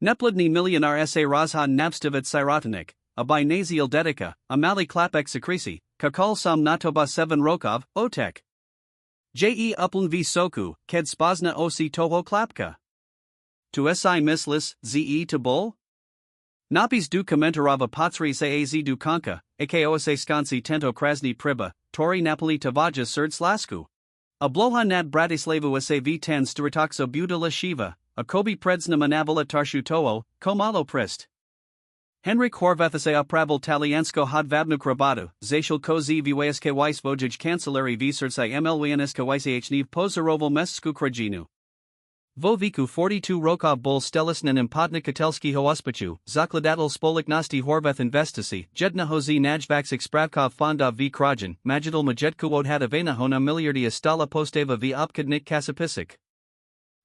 Neplodny milionára sa rozhod návštevy sirotinci, a by naziel dedica, a mali chlapec sakrisi, Čakal som na teba 7 rokov, otek. Je uplen soku, ked spozna osi toho chlapka. Tu si myslis, ze to bol? Napis du komentarova potsri se az du konka, ako se skonci tento krasni priba, tori napoli tavaja serd slasku. A bloha nad Bratislavu se v10 stritokso budala shiva, a kobi predsna manavala tarshu toho, komalo prist. Henrik Horvathase opravil taliansko hodvabnuk rabatu, zashil kozi vysky vojsvojij kancelari vsrdsai mlwnska ychniv pozaroval mestsku krajinu. Vo viku 42 rokov bol stelisnan impotnik katelski hoospachu, zakladatel spoliknosti Horvath investisi, jedna hozi najvaxik spravkov fondov v krajan, majidal majetku odhadavena hona miliardia stala posteva v opkadnik kasapisik.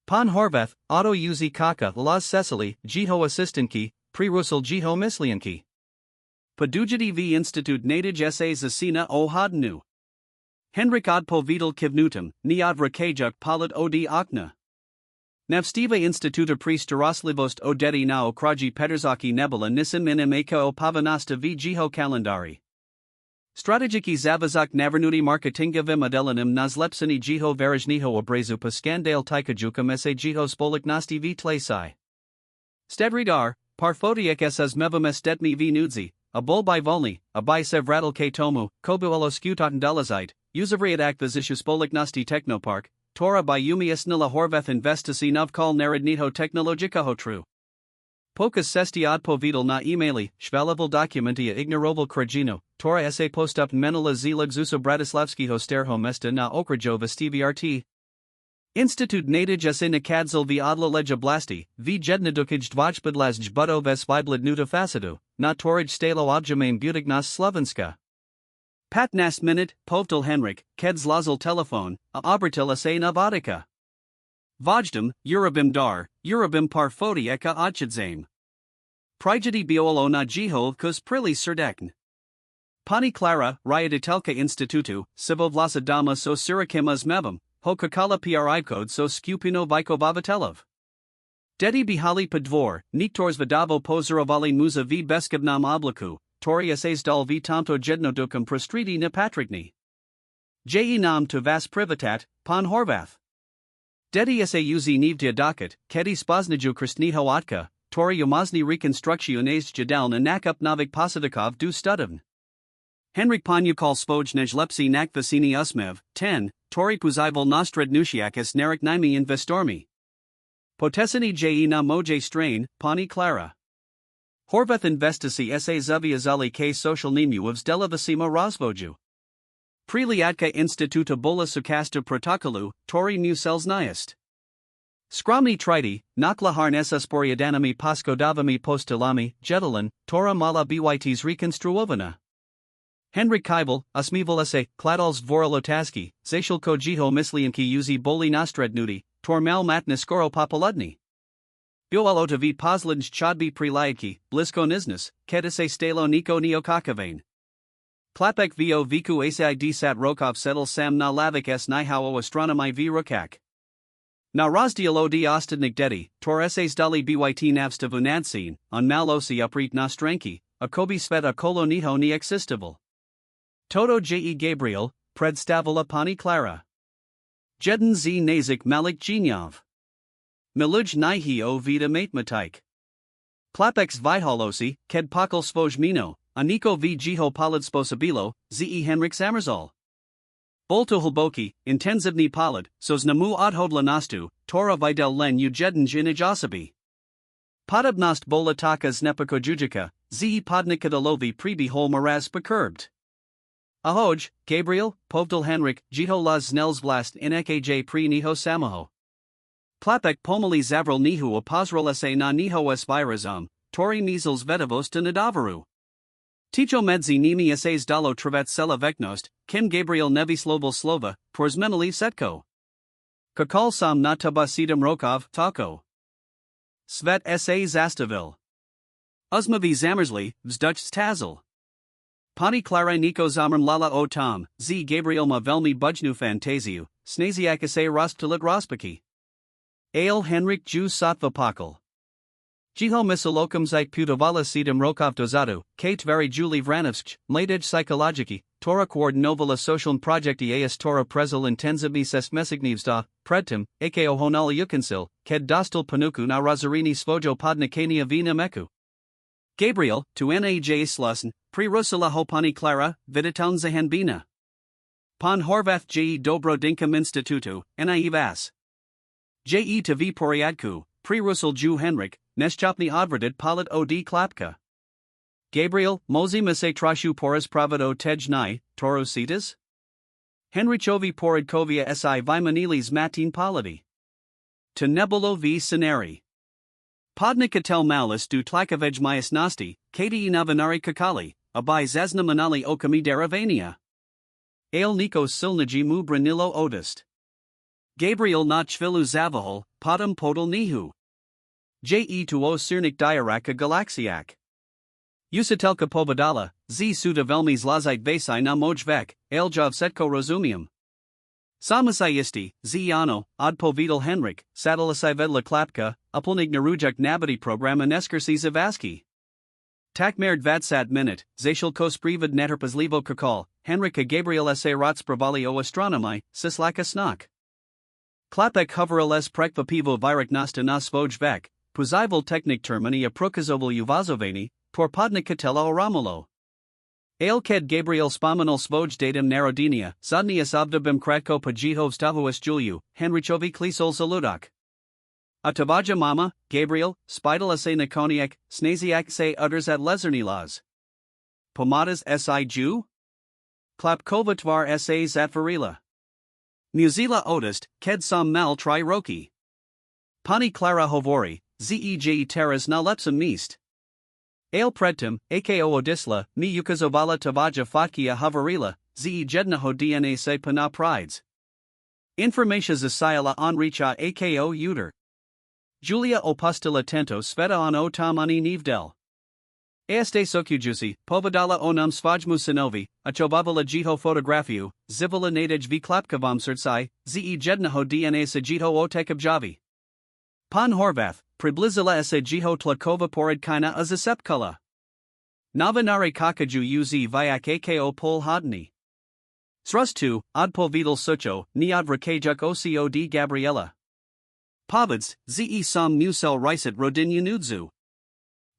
Pan Horvath, auto uzi kaka las Cecily, jiho assistantki, pre-russel jiho mislianki. Podujiti v institut nadij sa zasina o hodnu. Henrik odpovedal kivnutum, ni odvrakajuk polit od okna. Návštevy instituta pri starostlivost o deti na okraji Petržaki nebula nisim aka o pavanasta v jiho kalendari. Strategiki zavazak navrnuti marketingavim adelanim na zlepsani jiho varajniho obrazu paskandale tikajukum sa jiho spoliknosti v tlasi. Stedridar, parfotiek ss mevam estetmi v nudzi, a bol by volni, a by sevradal k tomu, kobuelo skutotan delazite, uzavriadak vizishu spoliknosti technopark, Tora by umiestnila Horvath investisi novkal naredniho technologika hotru. Pokas sesti odpovedal na emaili, shvalaval dokumentia ignoroval krajino, Tora sa postup menala zilag zuso bratislavskiho sterho mesta na okrajo vestivirt. Institut nadij sa nakadzal v odla leja blasti, v jednadukij dvojpodlazj budo ves viblad nuta fasadu, na torij stalo odjamain budignas slovenska. Pat nast minute, povtal Henrik, ked zlazal telefon, a obratil sa navatika. Vojdem, Urabim dar, Urabim parfoti eka odchidzame. Prijedi biolo na jiho kus prili serdekn. Pani Clara, Ryaditelka Institutu, Sivovlasa Dama so Sirakimas mevam, ho kakala pri code so skupino Vikovavatelov. Dedi bihali podvor, niktors vidavo pozorovali muza v beskavnam oblaku. Tori says dal v tamto jednodukum prostridi na patrigni. Je nam to vas privatat, pan Horvath. Dedi sa uzi nivdia docket, kedi spoznaju kristniho otka, tori umazni rekonstrukciones jadal na nakup novik posadikov du studovn. Henrik Panyukal spojnej lepsi nakvasini usmev, 10, tori puzival nostrednusiakis narik nimi investormi. Potesini je na moje strain, pani Clara. Horvath investisi sa zaviazali k social nimu of zdelavasima rozvoju. Priliatka instituta bola sukasta protokolu, tori musels niast. Skromni triti, naklaharn sporiadanami poskodavami postilami, jedalan, tora mala byts rekonstruovana. Henrik Kybel, usmival sa, kladals vorolotaski, zashilko jiho mislianki uzi boli nostrednuti, tormal matna skoro popoludni. Bioalo v poslednj chodbi prilayaki, blisko niznas, kedase stalo niko neokakavane. Klapek vo viku asid sat rokov settle sam na lavik s nihao astronomi v rukak. Na rozdielo di ostadnik dedi, tor essays dali byt navstavu nadsin, on malosi uprit nostranki, a kobi svet a koloniho ni existival. Toto je Gabriel, predstavila pani Clara. Jeden z nazik malik jinyov. Miluj nihio vida matematik. Klapex vihalosi, ked pakal svojmino, aniko v jiho palid sposabilo, ze Henrik Samarzal. Bolto hlboki, intenzivni palid, sos namu odhodla nastu, tora videl len ujednj inajosabi. Podobnost bola taka znepokojujika, ze podnikadalovi pribihol maraz becurbed. Ahoj, Gabriel, povdal Henrik, jiho las znelsvlast nkj pri niho samaho. Klapek pomali zavral nihu opozrala se na niho s virazum, tori measles vedavos to nadavaru. Ticho medzi nimi essays dalo travet sela veknost, kim Gabriel nevisloval slova, porzmenali setko. Čakal sam na teba sedem rokov, tako. Svet sa zastavil. Uzmavi zamerzli, vzduch stazel. Pani Clara niko zamrm lala o tom, z Gabriel ma velmi bujnu fantaziu, snaziak sa rosttelit rospaki. Ale Henrik ju satva pakal. Jeho misalokum zite putovala sedem rokov dozadu, k tvari Julie Vranovsk, mladej psychologiki, Tora koordinovala socialn projekti as Tora prezel intenzivni ses mesignivsda, predtem, ako honala yukansil, ked dostal panuku na rozarini svojo podnikania vina meku. Gabriel, tu naj slusen, pri Rusala hopani Clara, viditown zahanbina. Pan Horvath je dobro dinkum institutu, naivas. Je to v poriadku, pri Russell Ju Henrik, neschopni odvrdit polit od klapka. Gabriel, mozi mise trashu poras pravado tej nai, toro citas? Henrichovi poradkovia si vimanilis matin polity. To nebulo v scenari. Podnikatel malis du tlakovej myas nosti, kati navinari kakali, abai zazna manali okami deravania. Ale nikos silnaji mu branilo odist. Gabriel nachvilu zavahol, podum podal nihu. Je tuo sirnik diaraka galaxiak. Usatelka povedala, z suda velmi zlazite vasai na mojvek, aljov setko rozumium. Samasai isti, z ano, od povedal Henrik, sadalasai vedla klapka, upolnig narujak nabati programa neskersi zavaski. Takmerd vatsat minute, zashil kosprivad neterpazlivo kakal, Henrika Gabriel sa rotspravali o astronomai, sislaka snak. Klapek hoverales prekvapivo virak nasta na svojvek, puzival teknik termini a prokazoval uvazovani, Torpodnikatela o Romulo. Ailked Gabriel spominal svoj datum narodinia, zadnias obdabim kratko pajihov stahuas Juliu, Henrichovi klisol zaludak. A tavaja mama, Gabriel, spidala se nakoniak, snaziak se utters at lezernilas. Pomadas si Jew? Klapkova tvar sa zatvarila. Muzila odist, ked sam mal tri roki. Pani Clara hovori, zij teras na lepsam mist. Ale predtem, ako odisla, mi ukazovala tavaja fatkia havarila, ze jednaho dna se pana prides. Informatia zasayala onricha ako uter. Julia opustila tento sveta on o tamani nivdel. Este sokujusi, povedala onam svajmu sinovi, achovavala jiho fotografiu, zivala nadej v klapkavam sertsai, ze jednaho dna se jiho otekabjavi. Pan Horvath, priblizila sa jiho tlakova poradkina azasepkala. Navinari kakaju uz vyak ako pol hodni. Srustu, odpovidal sucho, ni odvrakajuk ocod Gabriela. Pavids, ze sam musel riset rodinja nudzu.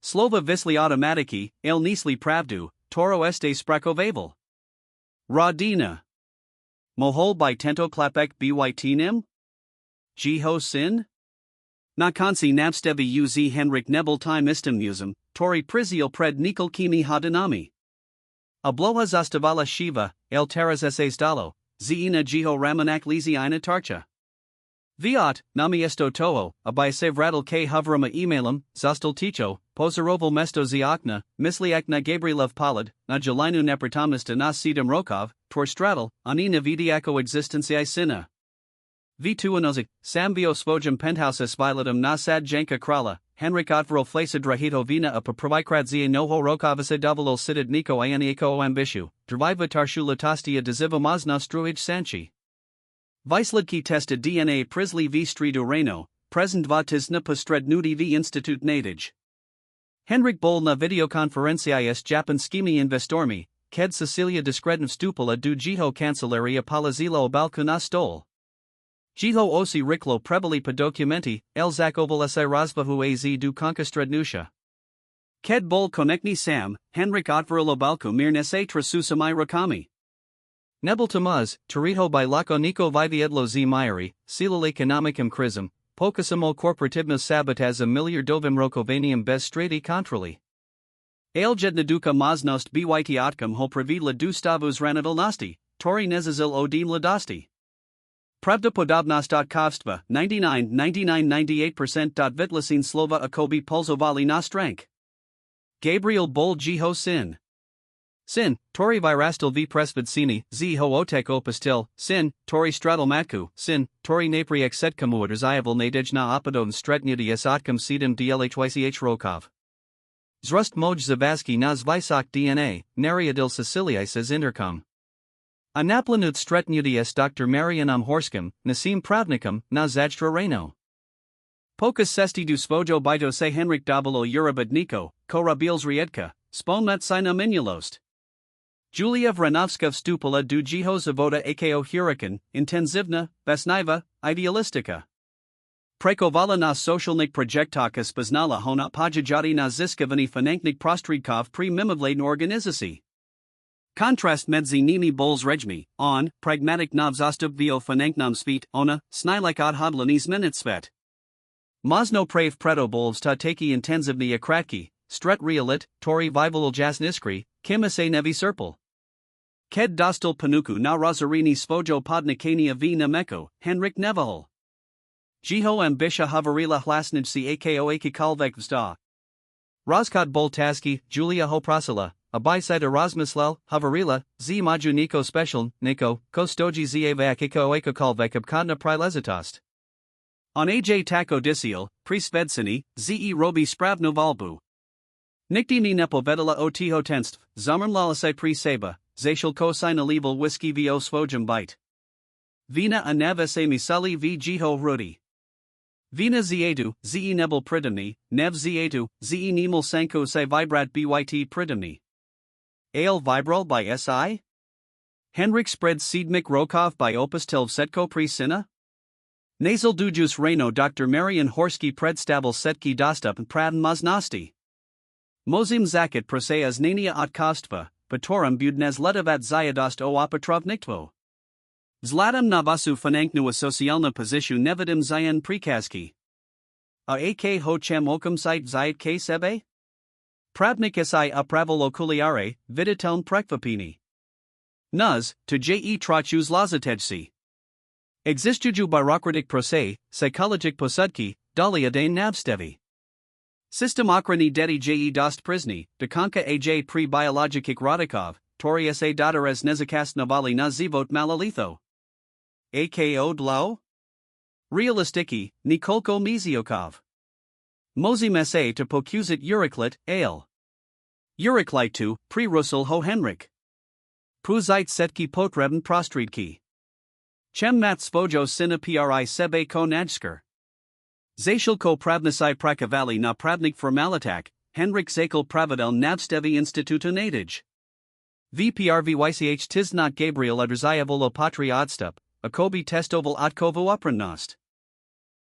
Slova visli automatiki, el nisli pravdu, toro este sprakovavel. Rodina. Mohol by tento klapek bytnim? Jiho sin? Nakansi návštevy uz Henrik nebel time istem tori priziel pred nikol kimi hadanami. Abloha zastavala shiva, el teras essays dalo, zina jiho ramanak lizi ina tarcha. Viat, nami esto toho, abai se vradal k hoverama emailum, zastal ticho, pozaroval mesto ziakna, misliakna Gabrielov palad, na jelinu nepratamista na sedem rokov, tor straddle, anina vidiako existenciai sina. V2 Samvio svojum penthouse violatum na sad janka krala, Henrik otvro flasa drahito vina a provikradzia noho rokovasa dovolol sidid niko ianiako ambishu, drviva tarshula tostia deziva mazna struij sanchi. Visledki testa DNA prisli v stridu reno, present vatisna postred nudi v institut nadij. Henrik bol na videokonferencias japanskimi investormi, ked Cecilia diskrednv stupala du jiho cancelaria palazilo obalku na stol. Jiho osi riklo prebali pa documenti, el zakoval si razvahu az du konkastrednusha. Ked bol konekni sam, Henrik otvarilo balku mirnese trasusamai rakami. Nebel tamaz, tariho by lako niko viviedlo z myri, silal economicum crism, pokasamo corporativnos sabotas a miliar dovim rokovanium bez strati controli. Ale jednaduka maznost byt otkam ho pravidla du stavus ranadalnosti, tori nezazil odim ladosti. Pravda podobnost.kovstva, 99.98%. Vitlasin slova akobi polzovali na strank. Gabriel bol jiho sin. Sin, tori virastil v presvidsini, z ho otek opastil, sin, tori straddle matku, sin, tori napriek setkamuaders iavil nadej na opadon stretnudias otkam sedem dlhych rokov. Zrust moj zavaski na zvisok dna, nariadil Siciliais as intercom. Anaplanut stretnudias Dr. Marianum Horscom, Nasim Pravnicum, na Zajtra Reno. Pocas sesti du svojo bito se Henrik dobilo urobadniko, korabils riedka, spolnat sina minulost. Julia Vranovska vstupila do jeho zavoda ako huracan, intenzivna, besniva, idealistika. Prekovala na socialnik projektaka spoznala hona pojajati na ziskavani finanknik prostredkov pri mimovladn organizaci. Kontrast medzi nimi bols rejmi, on, pragmatic navzostup finanknom svit, ona, snilik odhodlanis minitsvet. Mozno prave preto bolvs ta taki intenzivni akratki, stret realit, tori vivalul jasniskri, kimase nevi serpal. Ked dostal panuku na rozarini svojo podnikania v nameko, Henrik Nevahol. Jeho ambisha havarila hlasnijsi ako akikalvek vsta. Rozkod boltaski, Julia hoprasila, abisite Erasmuslel, havarila, z maju niko special, niko, kostoji zavak ako akakalvek obkodna prilezitost. On aj tako disiel, prisvedsini, ze robi spravno volbu. Nikti ni nepovedala o tihotenstv, zamrnlalase pri seba, zacial kosina level whisky vo svojum bite. Vina a navese misali v jeho rudi. Vina zietu, ze nebel pridamni, nev zietu, ze nemel sanko se vibrat byt pridamni. Ale vibral by si? Henrik spread seedmik rokov by opus setko pri sina? Nasal dujus reno Dr. Marian Horsky predstabil setki dostup praven moznosti. Mozim zakit prosea znania otkostva, patorum budnez ledavat zayadost o opatrovniktvo. Zlatam navasu finanknu socialna position nevidim zayan prikaski. A ak ho chem okum site zayat k sebe? Pravnik si apravil okuliare, viditeln prekvapini. Nuz, to je trochus lazatejsi. Existuju byrokratic prose, psychologic posudki, dalia dane návštevy. System okrani dedi je dost prizni, dokonka aj pri biologikik rodikov, tori sa dotares nezakast navali na zivot malalitho. Ako dlao? Realistiki, Nikolko Miziokov. Mozim sa to pokuzit Uriklit, ale. Uriklitu, pri Russell ho Henrik. Puzite setki potrebn prostredki. Chem mat svojo sina pri sebe ko najsker. Zacial ko pravnasai prakavali na pravnik formalitak, Henrik Zakal pravidel návštevy institutu nadij. VPRVYCH tiznot Gabriel odrzayavolo patria odstup, akobi testoval otkovo uprannost.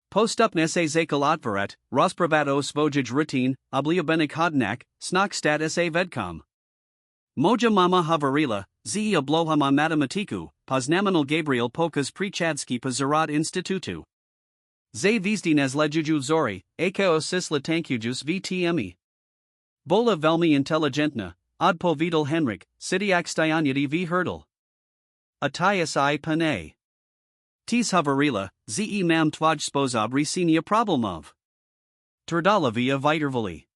Postup nese Zakal otvarat, rospravado svojij rutin, obliobenik hodnak, snok stat sa vedkom. Moja mama havarila, ze oblohama matematiku, poznamenal Gabriel Pokas Prichadski Pazarad Institutu. Ze vizdines lejuju zori, ako sisla tankujus vtme. Bola velmi intelligentna, odpovedal Henrik, sitiak styanjadi v hurdle. Atias I pane. Tis havarila, ze mam twaj spozab resinia problemov. Turdala via vitervali.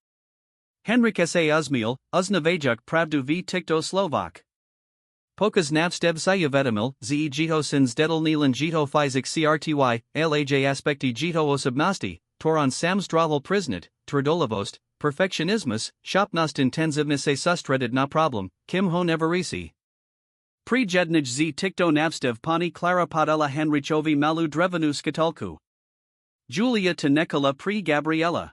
Henrik sa uzmil, uznavejuk pravdu v tikto Slovak. Pokas návštev sayavetamil, ze jeho sins dedal nilan jeho fizik crty, laj aspekti jeho osobnosti, toron samzdravil priznat, tvrdolovost, perfectionismus, shopnost intenzivnis se sustredit na problem, kim ho neverisi. Pri jednij z tikto návštev pani Clara podala Henrichovi malu drevenu skatulku. Julia to Nikola pri Gabriela.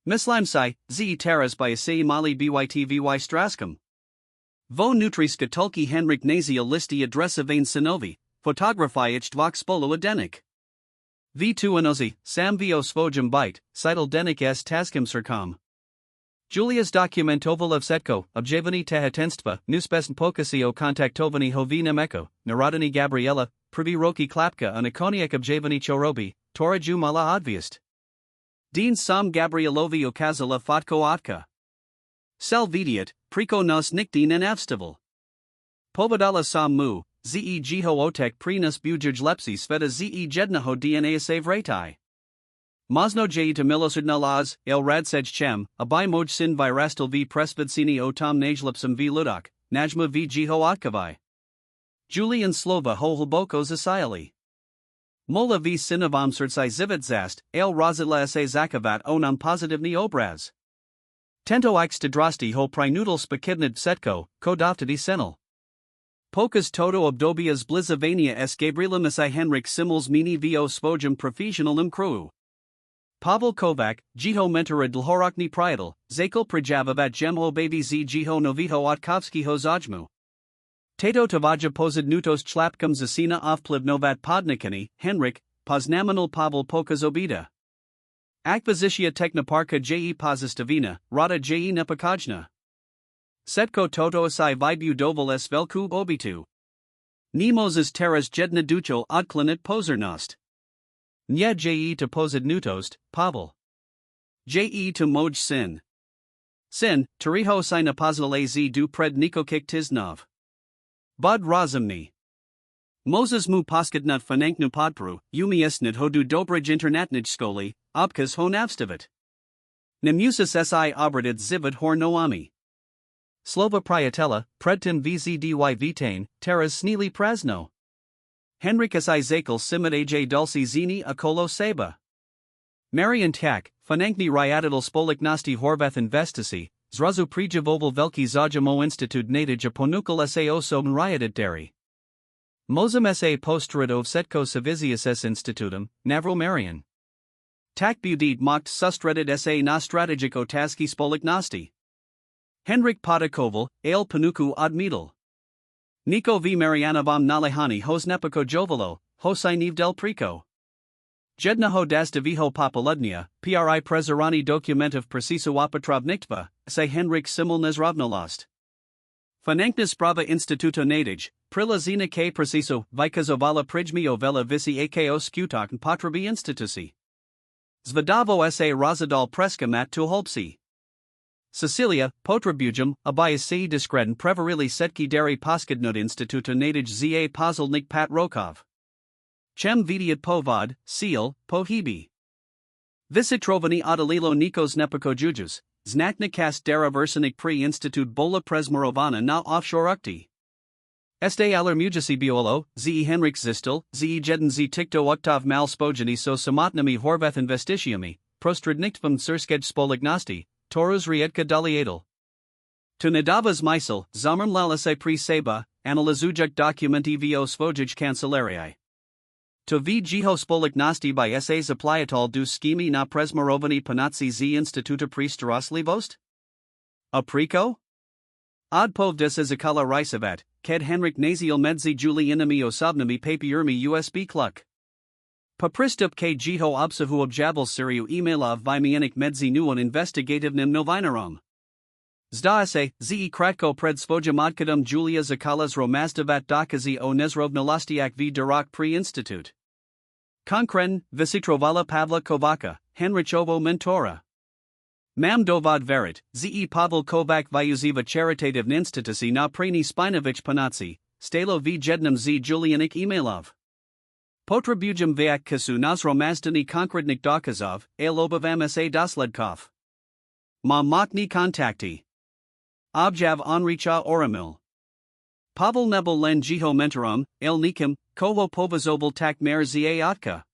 Mislim si, ze taras by se mali bytvy straskum. Vo nutri skatulki Henrik nazia listi adresavain synovi, photographiach dvok spolo adenik. V2 anozi, sam vo svojum bite, cital denik s taskim circum. Julia's dokumentoval setko, objevani tehatenstva, nuspesn pokasio kontaktovani hovina meko, narodani Gabriela, privi roki klapka anikoniak objevani chorobi, toraju mala odviest. Dean sam Gabrielovi okazala fotko otka. Sel vidiat, priko nos nikdin en avstival. Povedala sam mu, ze jeho otek prinas bujuj lepsi sveta ze jednaho dna savratai. Mozno to milosudna laz, el radsej chem, abai moj sin virastal v presvidsini o tom najlepsum v ludok, najma v jeho otkavai. Julian slova ho hlboko zasayali. Mola v sinovam sertsai zivit zast, el razila sa zakavat onam pozitivni obraz. Tento ix drosti ho prinudal spakidnid setko, kodoftadi senil. Pokas toto obdobias blizavania s Gabrielim si Henrik simils mini vo svojum professionalum crew. Pavel Kovac, Jiho mentora dlhorokni priatel, Zakal prajavavat jemho baby z Jiho noviho otkovskiho zajmu. Tato tavaja pozid nutos chlapcom zasina ovplivnovat podnikani, Henrik, poznaminal Pavel pokazobita. Akvizisia technoparka je pozistavina, rada je nepokojna. Setko toto asai vibu dovoles velku obitu. Nemozes teras jedna ducho odklanit pozornost. Nya je to pozid nutost, Pavel. Je to moj sin. Sin, teriho si napozile z du pred nikokik tiznov. Bud razumni. Moses mu poskatnut finanknu podpru, umiestnit hodu dobrij internatnij skoli, obkas ho návštevit. Nemusis si obradit zivit hor noami. Slova priatella, predtim vzdy vitain, teras snili prazno. Henrikas I Zakal simit aj dulci zini akolo seba. Marian tak, finankni ryadital spoliknosti horvath investisi, zrazu prijavoval veliki zajamo institut nadij ponukal sa osobn ryadit. Mozum sa postradov setko savizius s institutum, navro Marian. Tak budit mokt sustredit sa na strategic otazki spoliknosti. Henrik Potakoval, ale panuku odmedal. Niko v Marianovom nalehani hos nepako jovalo, hosai niv del prico. Jedna ho dastaviho popoludnia, pri prezerani dokumentov preciso opatrovniktva, se Henrik simul nezrovnolost. Finankna sprava instituto nadij, prilazina k preciso, vikazovala prijmio vela visi ako skutok potrebi institusi. Zvadavo sa razadal preskamat tulholpsi. Cecilia, potrabujum, abayasi diskreden preverili setki dari poskadnut instituto nadij za pozilnik pat rokov. Chem vidiat povod, seal, pohibi. Visitrovani odalilo nikos nepako jujus, znakna kast dara versanik pri institut bola presmorovana na offshore. Este alar mujasi biolo, ze Henrik zistel, ze jeden z tikto oktov mal spojeni so samotnami horvath investitiumi, prostredniktvam surskej spolignosti, Torus riedka daliatal. To nadavas misel, zamrm lalase pri seba, analizujuk documenti vo svojij kancelarii. To v jiho spolignosti by sa zapliatal du skimi na presmorovani panatsi z instituta pri staroslivost? Apriko? Odpovdes zakala rysavat, ked Henrik naziel medzi Julianami osobnami papiermi USB kluk. Papristup k jiho obsahu objabal siriu emailov vymianik medzi nuon investigativnim novinarom. Zda se, ze kratko pred svojamodkadum Julia zakalas romazdavat dokazi o nezrovnolostiak v durok pri institut. Konkren, visitrovala Pavla Kovaca, Henrichovo mentora. Mam dovod verit, ze Pavel Kovac vyuziva charitativn institusi na preni spinovich panatsi, stalo v jednam z Julianik emailov. Potrabujum vayak kasu nas romazdani konkretnik dokazov, alobavam sa dosledkov. Ma mokni kontakti. Objav onricha oramil. Pavel nebel len jiho mentorum, el nikim, koho povazobal tak mer za otka.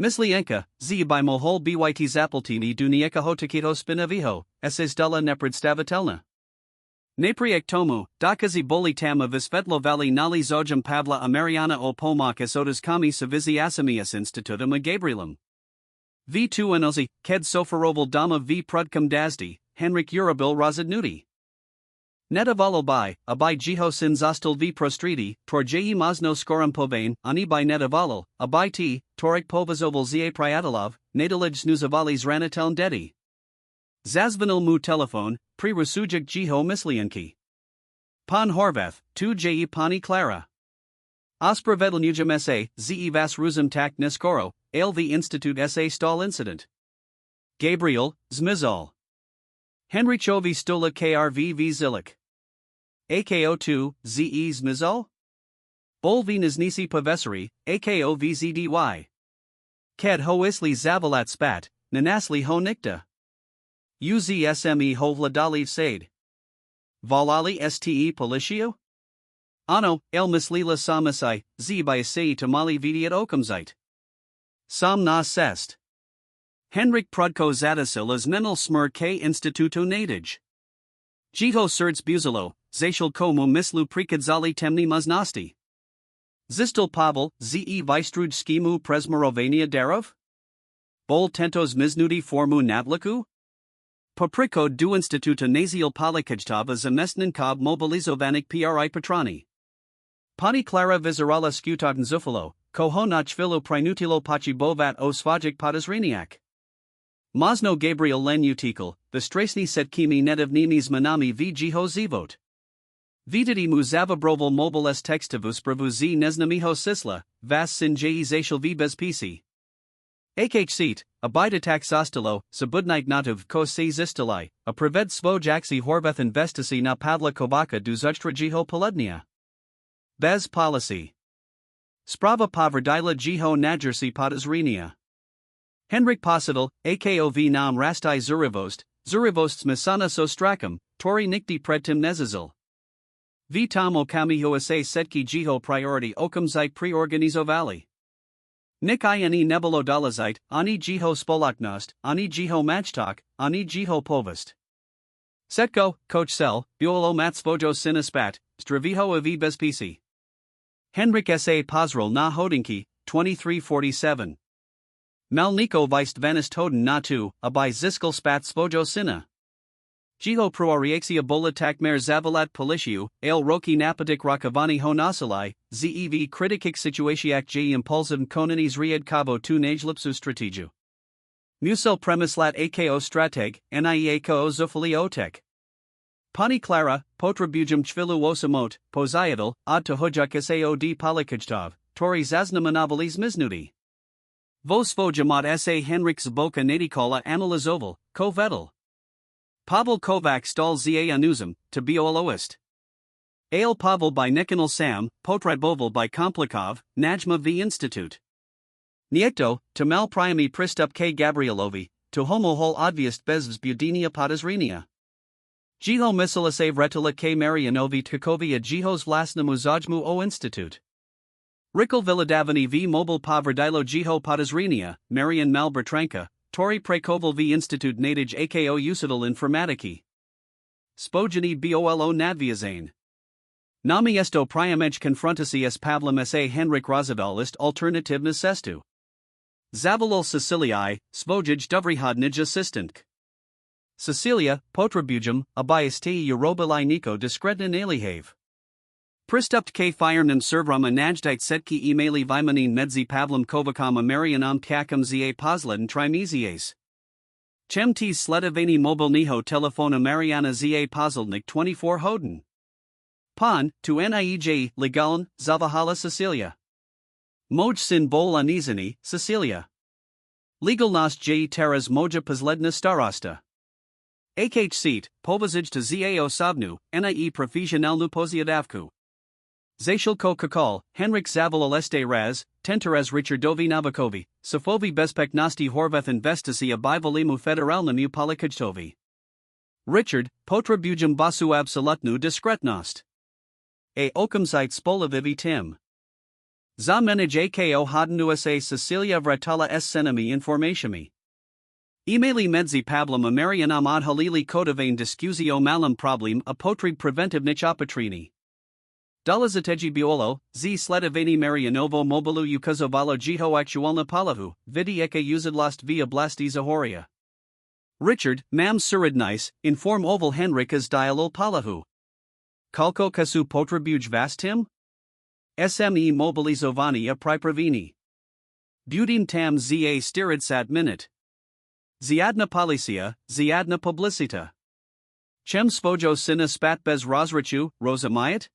Mislienka, z by mohol byt zaplatini dunieka hotakito spinaviho, ss della nepredstavitelna. Napriek tomu, dokazi boli tama visvetlo vali nali zojam Pavla Ameriana o pomak esodas kami savizi asamias institutum a Gabrielum. V2 enozi, ked sofaroval dama v prudkum dazdi, Henrik Urabil razadnuti. Netavalo by, abai jiho sin zostal v prostridi, tor je mazno skoram povane, ani by netavalo, abai t, torik povazoval za priatalov, nadalij snuzavalis ranateln dedi. Zazvanil mu telefon, pri rasujik jiho mislianki. Pan horvath, tu je pani clara. Ospravedlnujam sa, ze vas ruzum tak neskoro, alv institut sa stall incident. Gabriel, zmizal. Henrichovi stola krv v zilik. Ako2, ze zmizal? Bolvi nisi pavesari, ako vzdy. Ked ho isli zavolat spat, nanasli ho nikta. Uzsme hovladali sade. Volali ste politio? Ano, el mislila samasai, z by se tamali vidiat okumzite. Sam na sest. Henrik Prudko Zadasilas menal smr k instituto nadij. Jiho serds buzalo, zashal komu mislu prikadzali temni maznosti. Zistil Pavel, ze vystruj skimu presmorovania darov? bol tentos miznuti formu navliku? Popriko du instituta nasial polikajtava zamestnin kob mobilizovanik pri patrani. Pani clara vizerala skutaten zufalo, koho nachvilo prinutilo pachi bovat o svajik podazreniak. Mosno Gabriel len utikal, the strasni setkimi nedavnimis manami v jiho zivot. Vididi mu zavabroval mobiles textivus bravu z neznamiho sisla, vas sin je zashal v bez pc. Akh seat, a bidatak zostilo, zabudnite nativ ko se zistilai, a preved svoj axi horveth investisi na pavla kovaka du zujtra jiho poludnia. Bez policy. Sprava poverdila jiho najersi podazrenia. Henrik Posital, akov nam rastai zurivosts misana sostrakum, tori nikti predtim nezazil. V tam okamiho ase setki jiho priority okumzite preorganizovali. Nik ini nebulo dolazite, ani jiho spolaknost, ani jiho matchtalk, ani jiho povest. Setko, coach cell, buolo matsvojo sinaspat, straviho avi bezpisi. Henrik sa Pozrel na hodinki, 2347. Malniko vist vanist hoden na tu, abai ziskal spat svojo sina. Jiho proariaxia bola takmer zavalat policiu, ale roki napadik rakavani honasalai, zev kritikik situatiak j impulsiv konanis ried cabo tu najlipsu strategiu. Musel premislat ako strateg, nie ko zufali otek. Pani clara, potrabujum chvilu osamot, poziadal, ad to hujuk sao d polikajtov, tori zaznamanovelis miznuti. Vosvo jamat sa Henrik Zboka nadikola analizoval, ko vedel. Pavel Kovac stal za anuzum, to bioloist. Ale Pavel by Nikanal Sam, Potradboval by Komplikov, Najma v Institute. Niekto, to mal priami pristup k Gabrielovi, to homohol odviest bez vzbudinia podazrenia. Jiho misalase vretila k Marianovi Tkakovi a jihos vlastnemu zajmu o Institute. Rikal Villadavani v mobile poverdilo jiho podazrenia, Marian Malbertranka, Tori Prekoval v Institute nadij ako usidal informatiki. Spojeni bolo nadviazane. Nami esto priamej confrontasi s Pavlem sa Henrik Roosevelt ist alternativna sestu. Zavolal Siciliae, svojij duvrihodnij assistant. Cecilia, potrabujum, abiasti Eurobilai Nico diskretnin alihave. Pristupt k firemnan servram a najdite setki emaili vimanin medzi Pavlem Kovakam Marianam kakam za posledin trimezies. Chem t sledavani mobilniho telefona Mariana za poslednik 24 hoden. Pan, tu niej, legalan, zavahala Cecilia. Moj sin bol anizani, Cecilia. Legalnost j teras moja posledna starosta. Akh seat, povazij to za osobnu, nie profesionalnu poziadavku. Zashilko Čakal, Henrik Zavolal este raz, tenteres Richardovi Navakovi, Sofovi bezpeknosti horveth investisi a bivolimu federalnemu polikajtovi. Richard, potrabujum basu absolutnu diskretnost. A okumzite spolavivi tim. Za menij ako hodnu sa Cecilia vratala s senami informatiami. Emaili medzi Pavlem Marianam ad halili kodavane discusio malam problem a potrib preventivnich opatrini. Dolazategi biolo, z sledavani Marianovo mobilu ukazovalo jiho actualna palahu, vidi eka uzidlost via blasti zahoria. Richard, mam suridnice, inform oval Henrik as dialol palahu. Kalko kasu potrabuj vastim? Sme mobilizovani a pripravini. Budim tam za stiridsat minute. Ziadna policia, ziadna publicita. Chem svojo sina spat bez rozrachu, rozamayat?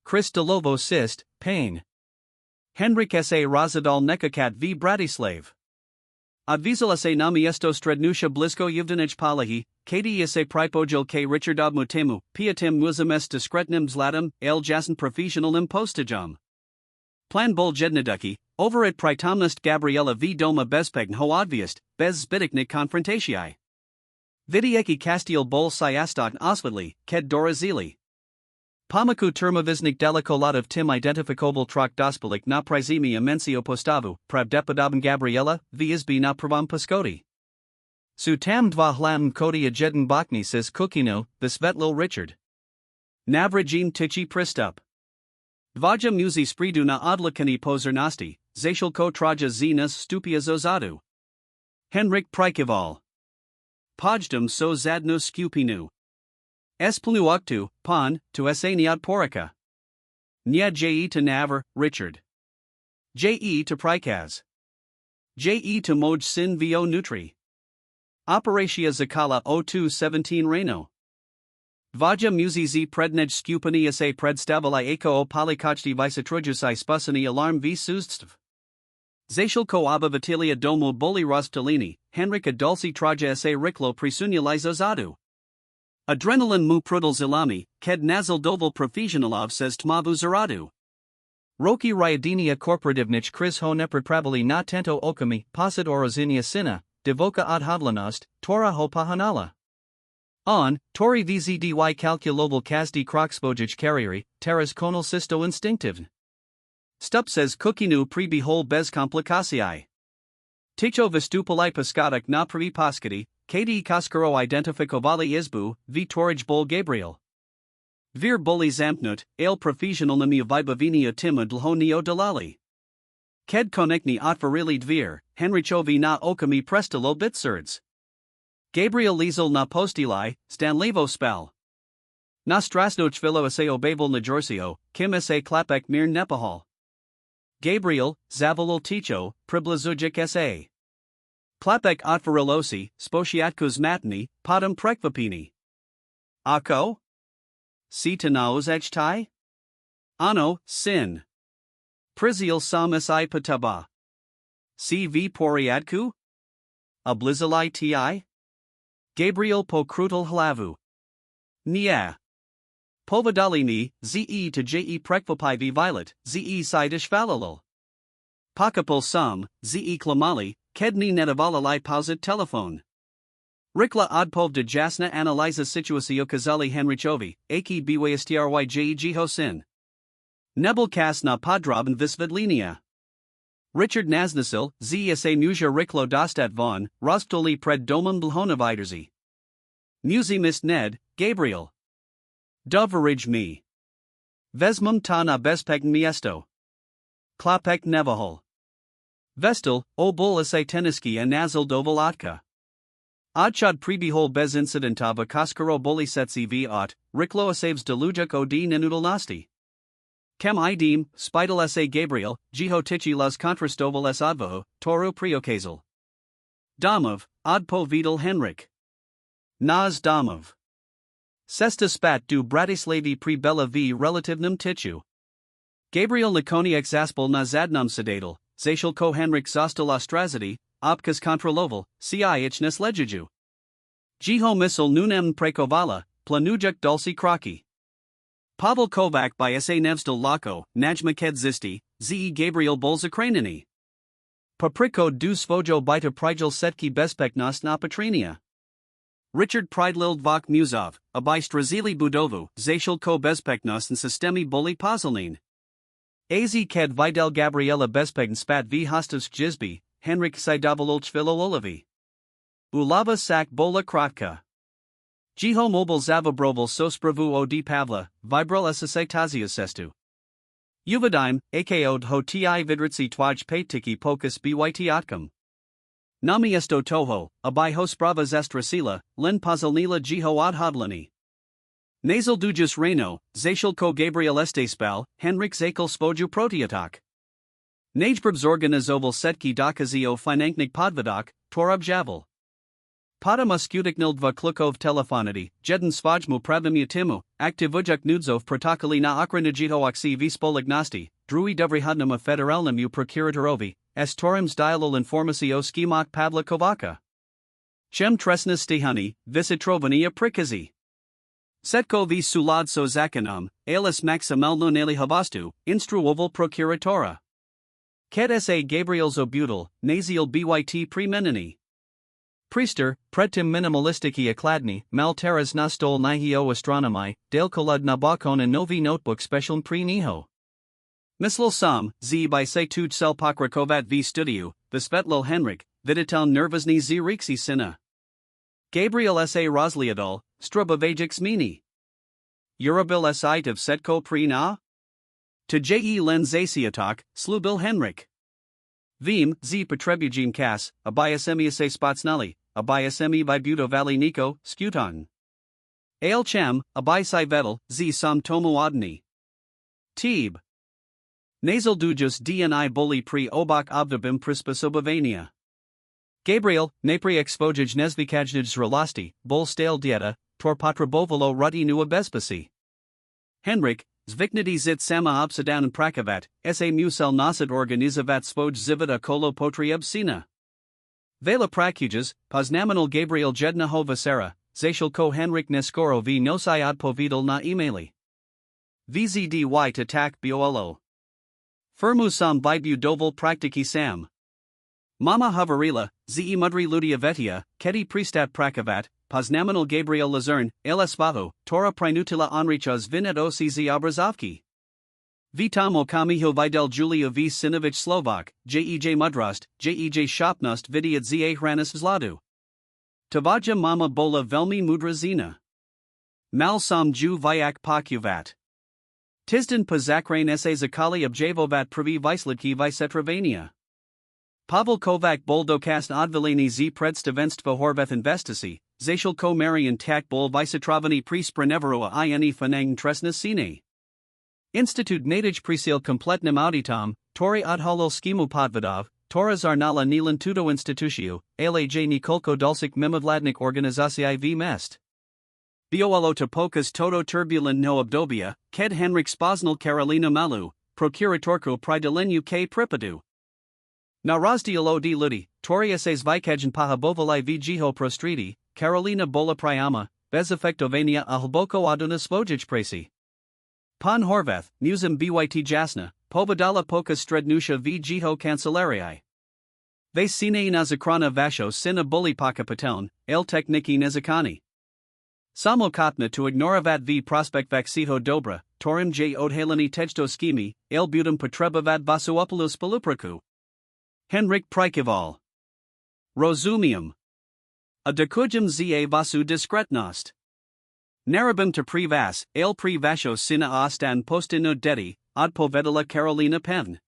Kristalovo sist, pain. Henrik sa Rozadal nekakat v Bratislav. Odvisala se nami esto strednusha blisko yevdanich palahi, kadi se pripojil k Richardov mutemu, piatim muzam s diskretnim zlatam, el jasan profesionalnim postajum. Plan bol jednaduki, over at pritomnost Gabriela v doma bezpegn ho odviest, bez zbityknik konfrontatiai. Vidieki Castiel bol siastot osvidli, ked dorazili. Pamaku termoviznik delikolotov tim identifikoval trok dospalik na prizimi imensio postavu, pravdepodobn Gabriela, v izbi na pravam paskoti. Su tam dva hlam kodi a jeden bokni sis kukino, visvetlil Richard. Navrajim tichi pristup. Dvaja muzi spridu na odlikani pozernosti, zashilko traja zinas stupia zozadu. Henrik Prikeval. Pojdom so zadno skupinu. Espluoktu, pon, to esaniad porica. Nya je to Navar, Richard. Je to Prikaz. Je to Moj sin vo nutri. Operatia zakala O217 Reno. Dvaja muzizi prednej skupini se predstavili eko opalikachti visatrujusai spusani alarm v sustv. Zacialko obavatilia domo boli rostalini, Henrik adulci traja se riklo prisunyalizo zadu. Adrenalin mu prudal zilami, ked nazal doval profesionalov says tmavu zaradu. Roki ryadinia korporativnich kriz ho nepripravili na tento okami, posit orozinia sina, devoka odhavlanost, tora ho pahanala. On, tori vzdy calculoval kazdi kroksbojij karrieri, teras konal sisto instinctivn. Stup says kukinu prebihol bez komplikacji. Ticho vistupalai paskadak na privi paskati, kdi kaskaro identifikovali izbu, v torij bol Gabriel. Vir boli zampnut, ale profesionalnimi vibavini timud lhonio dalali. Ked konekni otvarili dvir, Henrichovi na okami prestalo bitsurds. Gabriel Liesel na postili, Stanlevo spell. Na strasnochvilo se obavil najorsio, kim se klapek mir nepahal. Gabriel, zavolal ticho, priblazujic sa. Klapek otvarilosi, spošiatkus matni, potom prekvapini. Ako? Si tanaos ejtai? Ano, sin. Prizil sam si pataba. Si v poriadku? Oblizalai ti? Gabriel po krutal hlavu. Nia. Povadali ni, ze to je prekvapai v violet, ze sidish falalil. Pakapul sum, ze klamali, kedni netavalalai pausit telephone. Rikla odpov de jasna analyza situacio kazali Henrichovi, aki bwastry jeho sin. Nebel kas na podroben visvedlinia. Richard Naznasil, zsa muja riklo dostat von, rostoli pred domum blhonaviderzi. Musimist Ned, Gabriel. Doverij me. Vesmum ta na bespeg miesto. Klapek nevahol. Vestal, o bol sa teniski a nazal dovolatka. Odchad prebihol bez incidentava kaskaro bolisetsi v ot, riklo saves delujak od nenudalnosti. Kem idim, spital sa Gabriel, jiho tichi las contrastoval s odvaho, toru priokazal. Domov, odpo vidal Henrik. Nas domov. Sesta spat du Bratislavi pri bella v relativnum tichu. Gabriel Likoniek zaspel na zadnum sedatal, zacialko Henrik zostal ostrazity, opkas kontroloval, ciichnes lejuju. Jiho misl nunem prekovala, planujak dulci kraki. Pavel Kovac by sa nevstal lako, najmaked zisti, ze Gabriel bolzakranini. Papriko du svojo bita prigel setki bespeknos na patrinia. Richard Pridelild Vok Muzov, abai strazili budovu, zacialko bespeknos and sistemi boli pozilnin. Az ked videl Gabriela bespegn spat v hostas jizbi, Henrik Sidovololchvilo Olavi. Ulava sak bola kratka. Jiho mobile zavobroval sospravu od Pavla, vibril ssatazias sestu. Uvadime, akod ho ti vidritsi twaj patiki pokus byt otkam. Nami esto toho, abai ho sprava zestrasila, len pozilnila jiho odhavlani. Nasal dujus reno, zacialko Gabriel estespal, Henrik zakel svoju protiatok. Najbrb zorganizoval setki dokazio finanknik podvadak, torub javel. Pada muskutiknil dva klukov telefonity, jeden svojmu pravimutimu, aktivujak nudzov protokoli na okranajito oksi vispolignosti, drui dobrihadnum federalnum u prokuratorovi, estorims dialol informacio skimok Pavla Kovaca. Chem tresna stihani, visitrovania prikazi. Setko v suladso zakanum, alis maximelno neli havastu, instruoval procuratora. Ked sa Gabriel zobutal, nazial byt premenini. Priester, pretim minimalistiki akladni, malteras nastol nihio astronomai, delkolud nabakon and novi notebook special pre niho. Mislil sam, z by se tuj selpokrakovat v studiu, visvetlil Henrik, viditel nervosni z rixi sina. Gabriel sa Rosliadol, strobavajix mini. Urabil site of setko pre na? To je len zaciatok, slubil Henrik. Vim, z potrebujim kas, abijasemi se spacnali, abijasemi buto valley niko, skutong. Ale cham, abisai vedel, z sam tomu odni. Teb. Nasal dujus dni boli pri obak obdobim prisposobovania. Gabriel, napri exvojij nezvikajnij zrelasti, bol stale dieta, tor potrebovala ruddy nu obespasi. Henrik, zviknidi zit sama obsidan prakavat, sa musel nosit organizavat svoj zivida kolo potrieb sina. Vela prakujas, poznaminal Gabriel jedna hovasera, zashil ko Henrik neskoro v nosai odpovidal na emaili. Vzdy to tak biolo. Firmu sam vibu doval praktiki sam. Mama havarila, ze mudri ludia vetia, keti pristat prakavat, poznaminal Gabriel Lazern, elesvaho, tora prinutila onrichas vinet ocz obrazovki. Vitamo kamiho videl Julia v Sinovich Slovak, jej mudrost, jej shopnost vidiat za hranis vzladu. Tavaja mama bola velmi mudrazina. Mal sam ju vyak pokuvat. Tizdan pazakrain sa zakali objavovat privi vyslidki vysetravania. Pavel Kovac boldokast odvilini z predstavenstva horveth investisi, zashil ko marian tak bol vysatravani pri spreneverua ini fanang tresna sine. Institut nadij prisil kompletnim auditom, tori odholil skimu podvidov, tora zarnala nilan tuto institutiu, alaj nikolko dulcik mimavladnik organizacijai v mest. Biolo topokas toto turbulent no obdobia, ked Henrik spoznal Karolina Malu, procuratorko pridelinju k pripadu. Na razdielo di ludi, tori essays vikajan pahabovalai v jiho prostridi, Karolina bola priama, bez efektovania a hlboko aduna svojij presi. Pan Horvath, musim byt jasna, povedala poka strednusha v jiho kancelarii. Ve sine na zakrana vasho sina boli paka pateln, el tekniki nezakani. Samo katna to ignoravat v prospect vaxiho dobra, torim j odhalani tejto skimi, el butum potrebavat vasuopoulos palupraku. Henrik Prikival. Rozumium. A dekujum za vasu diskretnost. Narabim to privas, el privasho sina ostan postino dedi, odpovedala Karolina Pen.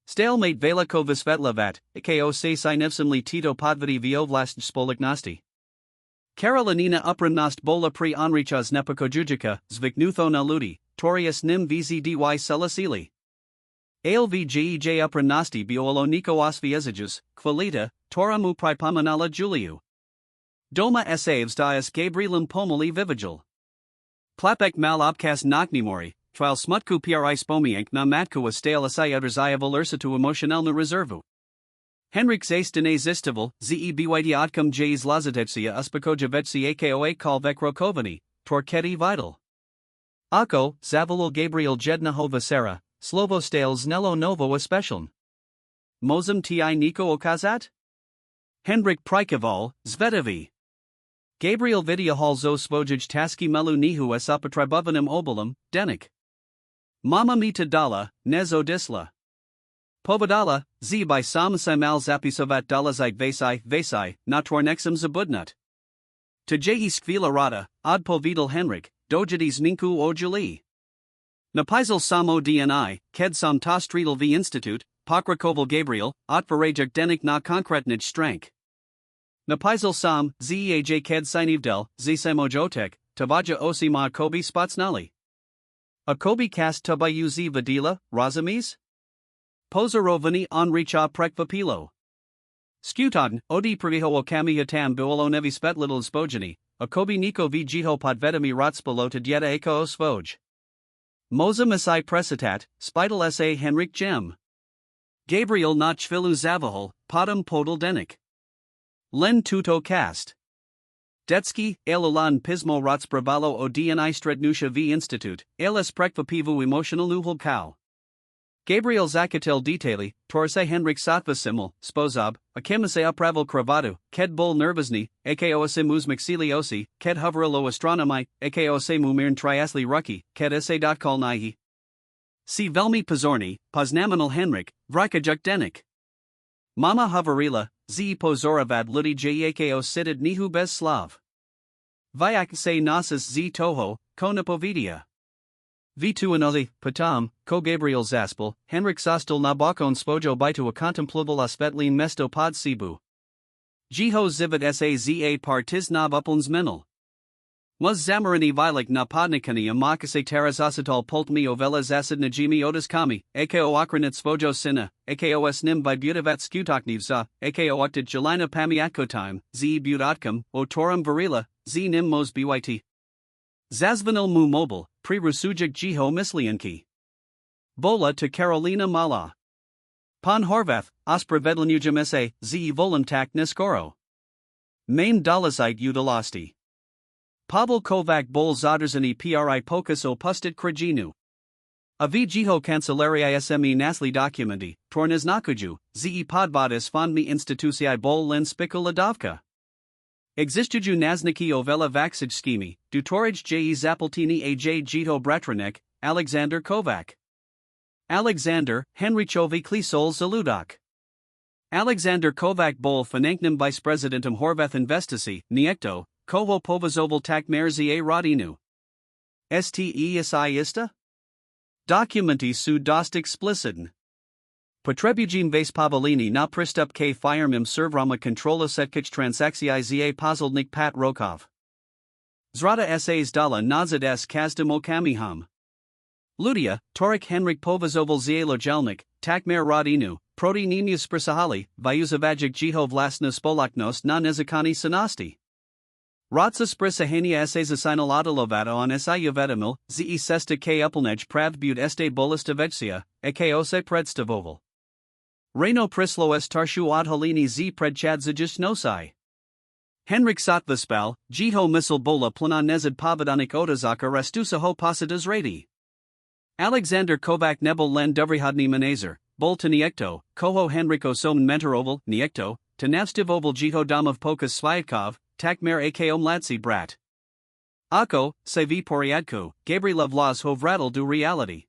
Stalemate veliko visvetlavat, iko se sinevsimli tito podvidi viovlast spoliknosti. Karolinina uprimnost bola pri onrichas nepokojujika, zviknutho na ludi, torius nim vzdy selasili. Alvgej uprimnosti biolo niko osviezijus, qualita, toramu pripomenala Juliu. Doma saves dias Gabrielum pomoli vivigil. Plapek mal obkas noknimori, trial smutku pri spomienk na matku a stale asayadrzaya velersitu emotionel na reservu. Henrik zastane zistival, zebyt otkum js lazadetsia uspokojevetsy akoa kalvek rokovani, torketi vital. Ako, zavolal Gabriel jedna hovasera, slovo stale znelo novo especialn. Mozum ti niko okazat? Henrik Prikival, Zvedavi. Gabriel vidia hal zo svojij taski melu nihu esapatribovanim obolum, denik. Mama mita dala, nezo disla. Povedala, z by sam mal zapisovat dolazite vasai, natwornexum zabudnut. To je skvila rada, odpovedal Henrik, dojadis ninku ojuli. Napisal samo dni, ked sam ta stridal v institut, pokrakoval Gabriel, otvarajak denik na konkretnij strank. Napisal sam, zej ked sinivdel, zsamojotek, tavaja osima kobi spotsnali. A kobi kast tabayu z vadila, razamis? Pozorovani onricha prekvapilo. Skutogn, odi priviho okami hatam biolo nevi spetlitl spojani, akobi niko v jiho podvedami rotspolo to dieta eko osvoj. Moza misai presitat, spital sa Henrik Gem. Gabriel na chvilu zavahol, podum podal denik. Len tuto cast. Detski, elulan pismo rotspravalo o dni strednusha v institut, eles prekvapivu emotional nuhul kau. Gabriel zakatel detaili, torse Henrik satvasimul, spozob, akimase upravel kravatu, ked bol nervozni, akose mus maxiliosi, ked hoverilo astronomi, akose mumirn triasli ruki, ked sa.kolnihi. Si velmi pozorni, poznaminal Henrik, vrikajuk denik. Mama hoverila, z pozoravad ludi jako sidid nihu bez slav. Vyak se nasas z toho, konapovidia. V2 anozi, patam, ko Gabriel zaspel, Henrik sostel na bakon svojo bitu a contemplabil osvetlin mesto pod Cebu. Jeho zivit sa partiz na uplands menel. Was zamarini vilik na podnikani amakase taras osital pultmi ovela zasid najimi otis kami, ako okranit svojo sina, ako nim by butavat skutoknivza, ako oktid jelina pamiatko time, z butatkam, o toram varila, z nim mos byt. Zazvanil mu mobile, pre-rusujik jeho mislianki. Bola to Carolina Mala. Pan Horvath, ospra vedlenujam sa, z volumtak niskoro. Main dolazite udilasti. Pavel Kovac bol zoderzani pri pokus o pustit krajinu. Avi jeho kancelaria sme nasli documenti, tornaz nakuju, ze podvadas fondmi institucji bol len spikuladavka. Existuju nazniki ovela vaxij skimi, dutorij je zapaltini aj jito bratranek, Alexander Kovac. Alexander, Henrichovi Klisol Zaludok. Alexander Kovac bol finanknim vice presidentum Horvath investisi, niekto, koho povazoval tak merzi a rodinu. Ste isista? Documenti su dost expliciten. Potrebujim vase Pavolini na pristup k firmim servrama kontrola setkich transakcji za pozolnik pat rokov. Zrata sas dala nazad s kazdem okamiham. Ludia, Torik Henrik povazoval za lojalnik, takmer rodinu, proti nimius sprisahali, vyuzavajik jeho vlasna spolaknos na nezakani sanasti. Ratsa sprisahania sas asinal adalovata on si uvedamil, ze sesta k upelnej pravbud este bolistavecsia, ako se predstavoval. Reno prislo s tarshu adhalini z predchadzajus nosai. Henrik Satvaspal, jeho misl bola plana nezad pavadanik otazaka restusa ho posidas radi. Alexander Kovac nebel len dovrihadni manezer, bol to niekto, koho Henriko som mentoroval, niekto, to navstivoval jeho domov pokus svajakov, takmer ako mladsi brat. Ako, se v poriadku, Gabrielov vlas ho vradal du reality.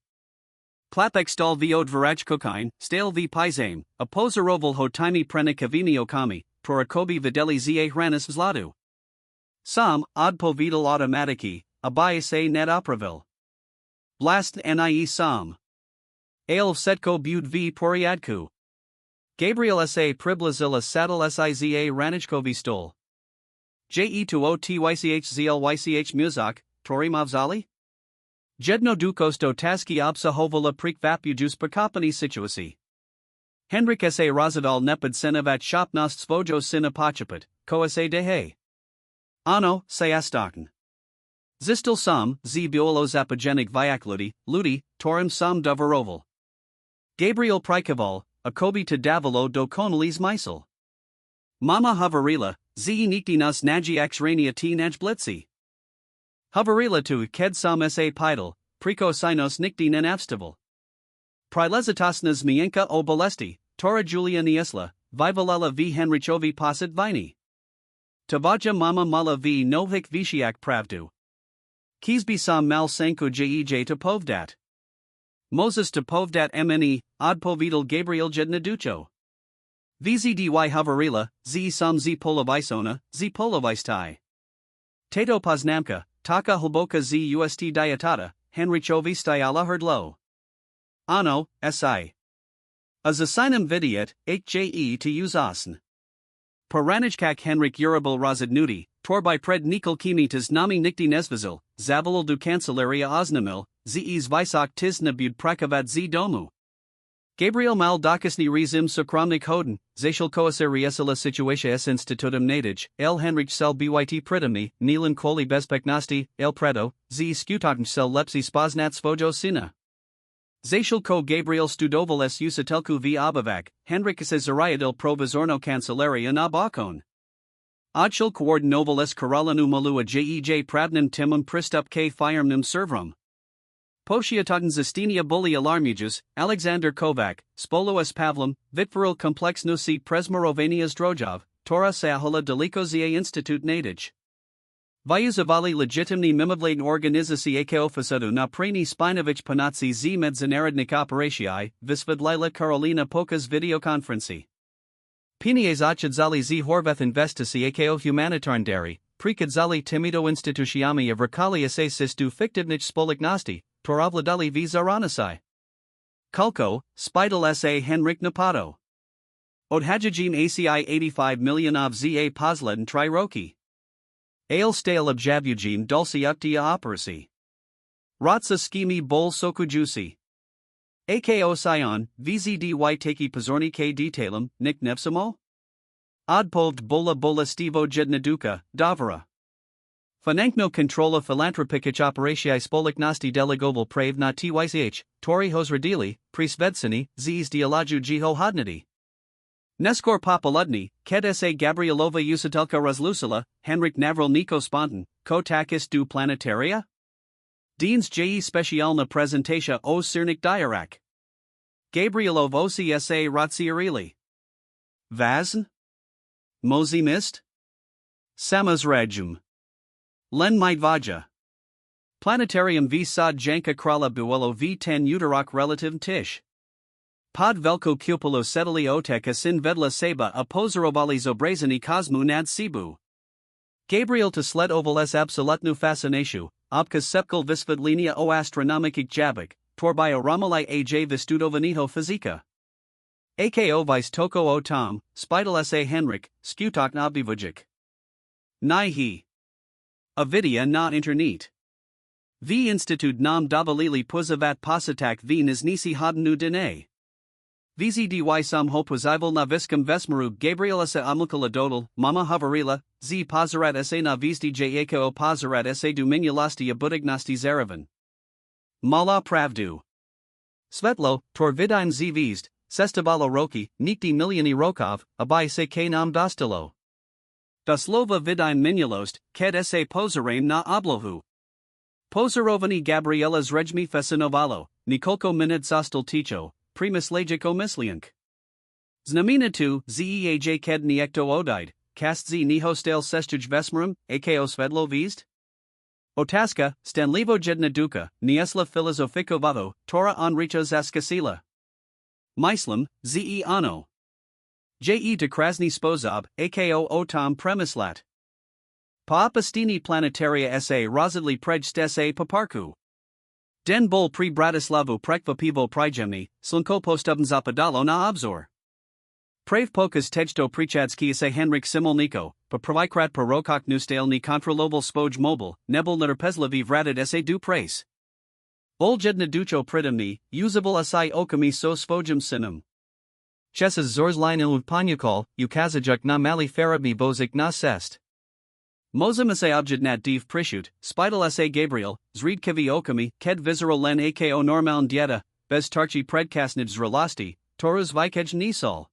Chlapec stal v odvarach kokain, stale v pizame, a pozoroval ho time prenikavimi okami, prorakobi videli za hranis vzladu. Sam, odpovidal automatiki, abaya se net opravil. Blast nie sam. Ale setko bud v poriadku. Gabriel sa priblazila saddle siza ranichkovi stol. Je2o tychzlych muzak, torimavzali? Jedno dukosto taski obsa hovola prikvapujus pakopani situasi. Henrik sa rozadal nepad senavat shopnost svojo sina pochapat, ko sa dehe. Ano, sayastokken. Zistil sam, z biolo zapogenik vyakludi, ludi, torim sam doveroval. Gabriel Prikaval, akobi to davalo do konalis mysel. Mama havarila, z nikti nas naji xrania t najblitsi. Havarila tu ked sam sa pidal, priko sinos nikti nenavstival. Prilezitasnas mienka o bolesti, Tora Julia Niesla, Vivalala v Henrichovi posit vini. Tavaja mama mala v novik vishiak pravdu. Kisby sam mal sanko jej to povdat. Moses to povdat mne, odpovidal Gabriel jednaducho. Vzdy havarila, z sam z polovisona, z polovistai. Tato poznamka, taka hlboka z ust dietata, Henrichovi stajala herdlo. Ano, si. A zasinam vidiet, hje to use osn. Poranijkak Henrik Urabal razadnudi, torby pred nikol kimitas nami nikti nesvazil, zavolal du cancelaria osnamil, zes visok tisna bud prakavad z domu. Gabriel mal dakisni rezim sokramnik hoden, zashal koaseriesala situatia s institutum nadij, el Henrich sel byt pridami, nilan koli bezpeknosti, el predo, z skutotn sel lepsi spoznat svojo sina. Zashal ko Gabriel studoval s usatelku v obavak, Henrik se zariadil provizorno cancelaria na bakon. Odshal coordinoval s karalanu malua jej pravnim timum pristup k firmnim servrum. Poshiatotin zastinia bully alarmujas, Alexander Kovac, spolo s pavlum, vitveril komplexno si presmorovania zdrojov, Tora sahola deliko za institut nadij. Vyuzavali legitimni mimavladen organizaci ako fasadu na preni spinovich panatsi z medznarodnik operatii, visvedlila Karolina Pokas videokonferenci. Pinies ochadzali z Horvath investisi ako humanitarndari, prekadzali timido instituciami of rakalia se sistu fiktivnich spoliknosti, Toravladali v Zaranasai. Kulko, Spidal sa Henrik Napato. Odhajajin ACI 85 milionov za Pozleden Triroki. Ale stale objavujin dulci uktia operasi. Ratsa skimi bol sokujusi. Ako sion, vzdy taki pozorni k detailum, nik nevsamo? Odpovd bola stivo jednaduka, davara. Finankno kontrola philanthropikich operatii spoliknosti delegoval prave na tych, tori hosradili, prisvedsini, zs dialaju jiho hodnity. Neskor popoludni, ked sa Gabrielova usatelka razlusila, Henrik Navril Niko Spontan, ko takis du planetaria? Deans je specialna presentatia o sirnik diarak. Gabrielov ocsa ratsiarili. Vazn? Mozi mist? Samazrajum. Len Maidvaja. Planetarium v Sad Janka Krala Buelo v10 Uterak Relative Tish. Pod Velko Kupolo Setali Oteka Sin Vedla Seba a Pozorobali Zobrazani Kosmu Nad Sibu. Gabriel to sled oval s absolutnu fascinatio, obkas sepkal visvedlinia o astronomikik jabik, torbio romali aj vistudovaniho fizika. Ako vice toko o tom, spidal sa Henrik, skutok nabivujik. Nihi. Avidia na internet. V institut nam davalili puzavat positak v niznisi hodnu dine. Vzdy sam ho pozival na viskam vesmaru Gabriela sa amukala dodal, mama havarila, z pozarat sa na vzdy jako pozarat sa duminulasti abudignosti zaravan. Mala pravdu. Svetlo, torvidine zvizd, sestabalo roki, nikti milioni rokov, abai se k nam dostalo. Doslova vidine minulost, ked sa pozarame na oblohu. Pozarovani Gabriela zrejmi fesinovalo, nikolko minid sostal ticho, primus lejiko misliank. Znamina tu, zeaj ked niekto odide, kast z nihostel sestij vesmarum, ako svedlo vizd? Otaska, stanlivo jedna duka, niesla filozofikovado, tora onricho zaskasila. Myslam, ze ano. Je de krasny spozab, ako otom premislat. Paapastini planetaria sa rozidli prejst sa paparku. Den bol pri Bratislavu prekva pivo prijemni, slunko postubn zapadalo na obzor. Prave pokas tejto prichadski sa Henrik Simolniko, pa pravikrat prorokok nustal ni kontroloval spoj mobile, nebel nerpezlavi vratid sa du prace. Oljedna ducho pridamni, usable asai okami so spojum sinum. Chesas zorzline ilupanyakol, ukazajuk na mali farabmi bozik na sest. Mozum sa objednat div prishut, spidal sa Gabriel, zridkevi okami, ked visceral len ako normal dieta, bez tarchi predkasnid zrelasti, torus vikej nisol.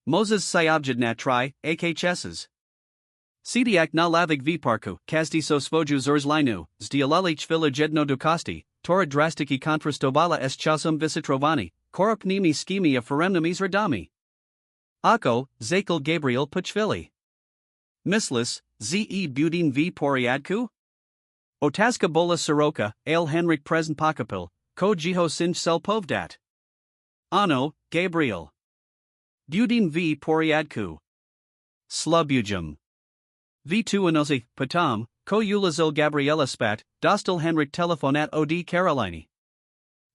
Moses sa objednat tri, ak chesas. Sidiak na lavig viparku, kazdi so svoju zorzlinu, zdialalich villa jedno dukosti, tora drastiki kontrastobala s chasum visitrovani, korupnimi skimi a foremnamis radami. Ako, zakel Gabriel puchvili. Mislis, ze budin v poriadku? Otaska bola soroka, ale Henrik present pakapil, ko jiho sinj sel povdat. Ano, Gabriel. Budin v poriadku. Slubujum. V2 anosi, patam, ko ulazil Gabriela spat, dostal Henrik telefonat od Karolini.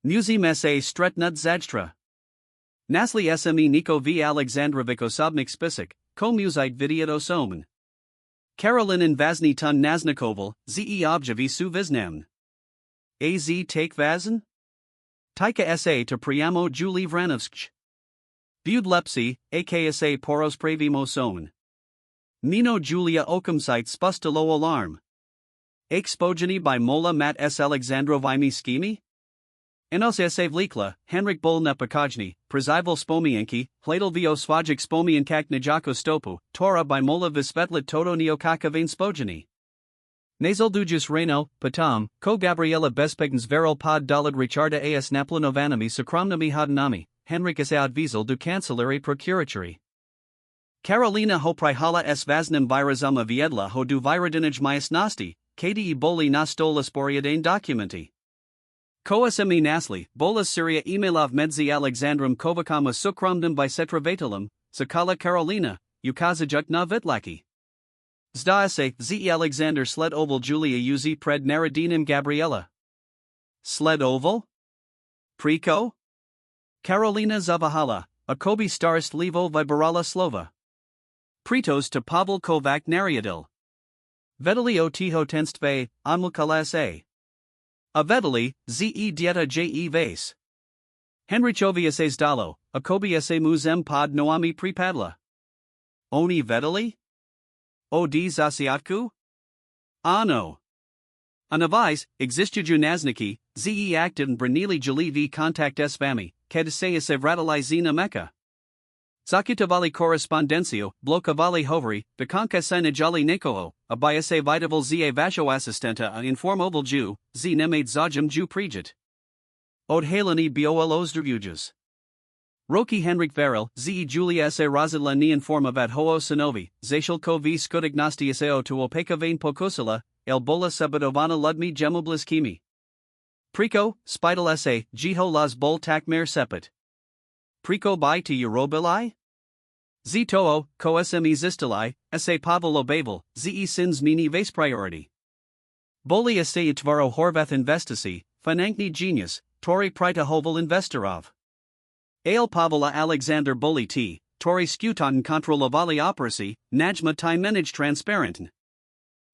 Musim sa stretnut zadstra. Nasli sme Niko v Alexandrovik osobnik spisik, ko musite vidieto somen. Karolinin vazny tun naznakoval, ze objavi su viznamn. Az take vazn? Tika sa to priamo Julie Vranovsk. Bud lepsi, aksa poros pravimo somen. Nino Julia okumsite spustalo alarm. Expogeni by Mola mat s Alexandrovimi skimi? Enos sa vlikla, Henrik bol nepokojni, prizival spomienki, hladal vio svajik spomienkak najako stopu, tora by Mola visvetlit toto neokakavin spogeni. Nasal dujus reno, patam, ko Gabriela bespegens veril pod dalad richarda as naplanovanami sukramnami hodnami, Henrik is advisal du cancelari procuratory. Karolina ho prihala s vaznim virazama viedla ho du viradinaj majasnosti, kdi boli nastola sporiadane documenti. Koasemi nasli, bolas Syria emailov medzi Alexandrum kovakama sukramdum bisetravatelum, sakala Karolina, ukazajuk na vitlaki. Zda se, ze Alexander sled oval Julia uz pred naradinim Gabriela. Sled oval? Priko? Karolina Zawahala, a Kobe starst levo vybrala slova. Pritos to Pavel Kovac Nariadil. Vedeli o tihotenstve, anmukala a vedeli, ze dieta je vase. Henrichovi se zdalo, a Kobe se muzem pod noami pripadla. Oni vedeli? Odi zasiatku? Ano. Anavise, existuju nazniki, ze actin branili jalivi contact s vami, kad se radalizina meka. Zakitavali correspondencio, blokavali hovari, bekanka sinajali nekoho, abayase vitaval za vasho assistenta a informoval ju, z nemate zajem ju prijit. Od halani biolos drujujas. Roki Henrik Varel, ze Julia se razila ni informavat ho sinovi, zashilko v skudignastiaseo tu opekavane pokosila, el bola sabadovana ludmi gemublis kimi. Priko, spidal se, jiho las bol takmer sepet. Priko by to Eurobilai? Zitoo, ko sme zistilai, se pavolo bavel, ze sins mini vase priority. Boli se itvaro horvath investisi, finankni genius, tori prita hovel investorov. Ale pavola Alexander Boli t, tori skutan kontrolovali operasi, najma ti menage transparentan.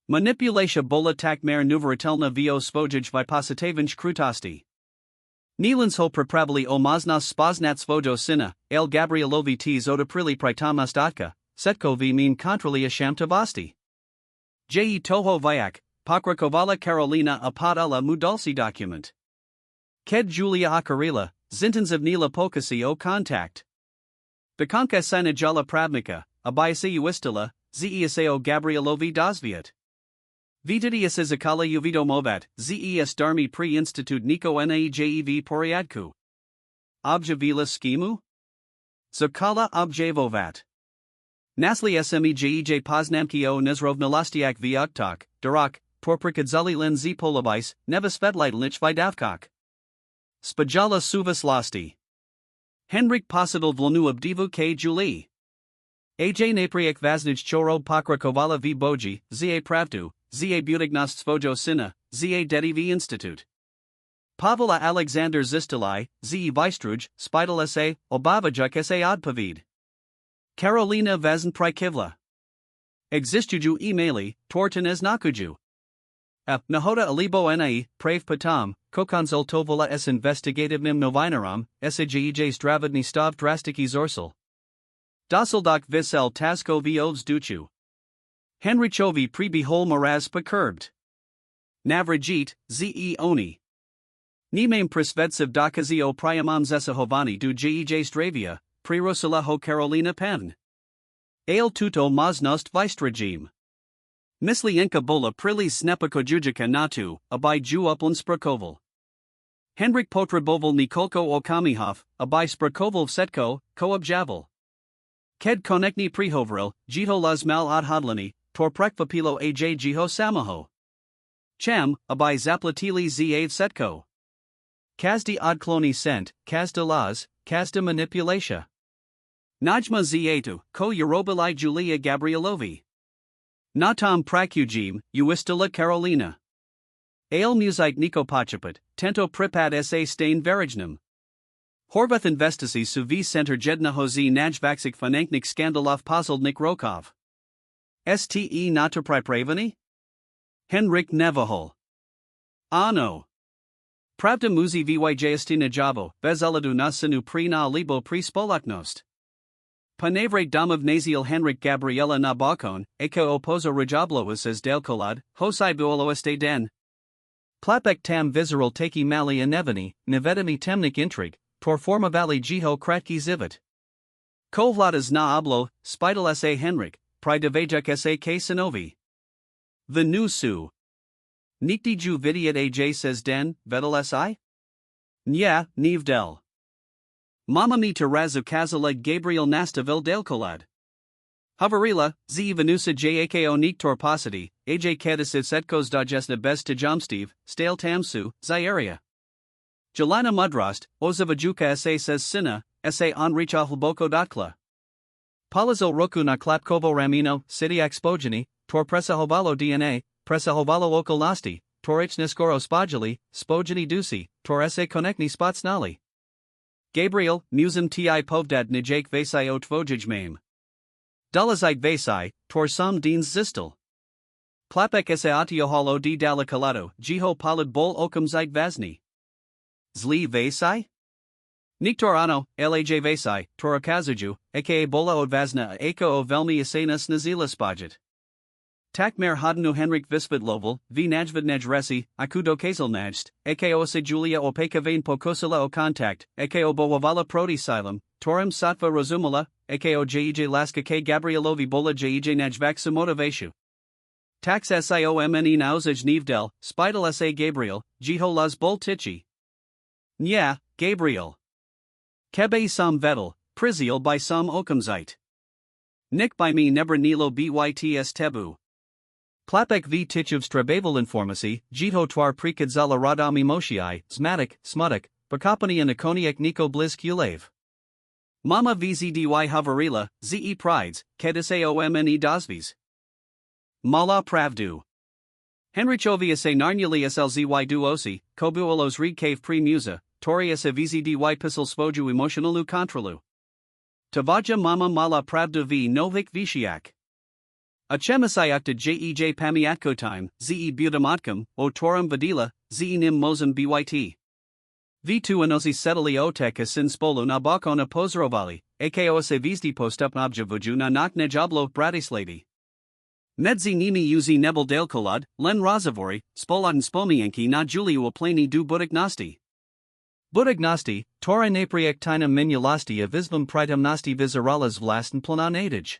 Manipulatia bola takmer nuveritelna vo svojij vypositavanj krutosti. Nilanso pripravili o maznas spoznat svojo sina, el Gabrielovi t zodaprili pritamasdatka, setko v min kontrolia shamtavasti. Je toho vyak, pokrakovala Karolina apadala mudalsi document. Ked Julia Akarila, zintans of Nila Pokasi o contact. Bekanka sinajala pravnika, abayase uistila, zeeseo Gabrielovi dozviat. Vitidias izakala uvito movat, zes darmi pri institute niko naejev poriadku. Objavila skimu? Zakala objavovat. Nasli smejej poznamkio nezrovnalastiak vyuktok, durak, porprikadzali len z polabis, nevasvetlitelnich vidavkok. Spajala suvas lasti. Henrik positil vlnu obdivu k Julie. Aj napriak vaznij choro pokrakovala v boji, za pravdu. Za budignost svojo sina, za dedivi institute. Pavla Alexander Zistilai, ze Vystruj, spidal se, obavajuk se odpavid. Karolina Vazn Prikivla. Existuju emaili, tortanes nakuju. Nahoda alibo nai, prave patam, kokonzultovala s investigativnim novinaram, sej zdravidni stav drastiki zorsal. Doseldok visel tasko vovs duchu. Henrichovi prebihol moraz perturbed. Navrajit, ze oni. Nemam prisvedsiv dokazio priamam zesahovani du jej stravia, prerosila ho Karolina Pan. Ale tuto maznost vistrajim. Misli enka bola prili snepakojujika natu, abai ju uplan sprakoval. Henrik potreboval Nikolko Okamihov, abai sprakoval setko, ko objaval. Ked konekni prihovril, jito lazmal odhodlani, tor prekvapilo aj jiho samaho. Cham, abai zaplatili za setko. Kazdi odkloni sent, kazda laz, kazda manipulatia. Najma zatu, ko Eurobilai Julia Gabrielovi. Natam prakujim, uistila Karolina. Ale musite niko pachapat, tento pripad sa stain varajnam. Horvath investisi su v center jedna hozi najvaksik finanknik skandalov posildnik rokov. Ste natopripravani? Henrik Nevahol. Ano. Pravda muzi vyjstina javo, vezaladu nasinu pri na libo pri spolaknost. Panevre domov naziel Henrik Gabriela na balkon, eko opozo rajabloas as delkolad, hosai buoloeste den. Plapek tam vizeral taki mali anevani, nevedami temnik intrig, tor forma vali jiho kratki zivit. Kovladas na oblo, spidal sa Henrik, pridevajuk sa k sinovi. The new su. Nikti ju vidiat aj says den, vedel si? Nya, nevdel. Mama mi terazu kazaleg Gabriel nastavil delkolad. Havarila, z venusa jako niktor posity, aj kedisit setkos dojesta bez tajamstiv, stale tamsu, zyarea. Jelana mudrost, ozavajuka sa says sina, sa onricha hlboko dotkla. Palazo roku na klapkovo ramino, sidiak spojeni, tor presa hovalo DNA, presa hovalo okolnosti, torich neskoro spogili, spogini dusi, torese konekni spotsnali. Gabriel, musum ti povdad nijake vasai o tvojij mame. Dalazite vasai, tor som deans zistel. Chlapec eseatiohal o di dalacalato, jiho palid bol okum zite vazni. Zli vasai? Niktorano, laj vasai, torakazuju, aka bola odvazna aka o velmi asenas nazila spojit. Takmer hodnu Henrik Visvidlovel, v najvid najresi, akudo kazel najst, ako se Julia opeka vain pokosila o contact, ako bowavala protisilum, torim satva rozumala, ako jej laska k Gabrielovi bola jej najvaksa motivation. Tax siomne nauzaj nivdel, spidal sa Gabriel, jiho las bol tichi. Nya, Gabriel. Kebe som vedel, priziel by som okumzite. Nick by me nebra nilo byts tebu. Chlapec v tichov strabavel informasi, jiho twar prekadzala radami moshii, smatic, smutic, bakopani and akoniak niko blisk ulev. Mama vzdy havarila, ze prides, kedaseomne dosvis. Mala pravdu. Henrichovi se narnuli slzy duosi, kobuolos read cave pre musa, tori se vzdy pisal svoju emotionalu kontralu. Tavaja mama mala pravdu v novik vishiak. A chemisayakta jej pamiatko time, ze butamatkum, o torum vadila, ze nim mozum byt. V2 anosi setali otek sin spolu na bakona pozrovali, ako se vzdy postup objavuju na nak nejablo bratislavi. Medzi nimi uzi nebel delkolad, len razavori, spoladen spomienki na Juliu opleni du budagnosti. Budagnosti, tora napriek tinam minulasti avisvam pritam nasti viseralas vlasten plananadij.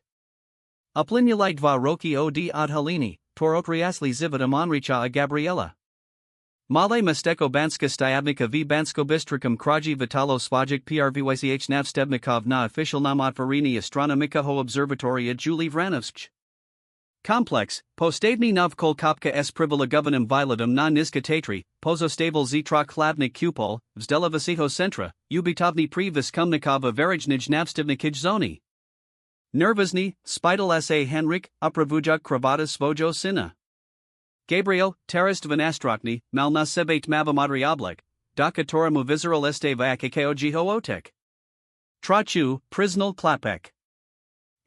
Uplinulite dva roki od adhalini, torokriasli zivatam onricha a Gabriela. Male mesteko banska styabnika v bansko bistricum kraji vitalo svajik prvych navstebnikov na official namotvarini astronomika ho observatoria Juli Vranovsk. Complex, postadni novkol kopka s privila govanum violatum na niska tatri, pozostavel zitra klavnik kupol, vzdela visiho centra, ubitovni pri viskumnikova verejnij navstivnikij zoni. Nervozni, spidal sa Henrik, upravujak kravata svojo sina. Gabriel, terrorist vanastrokni, mal na sebate mavamadri oblek, dokatoramu vizeral este vakako jiho otek. Trachu, priznal Chlapec.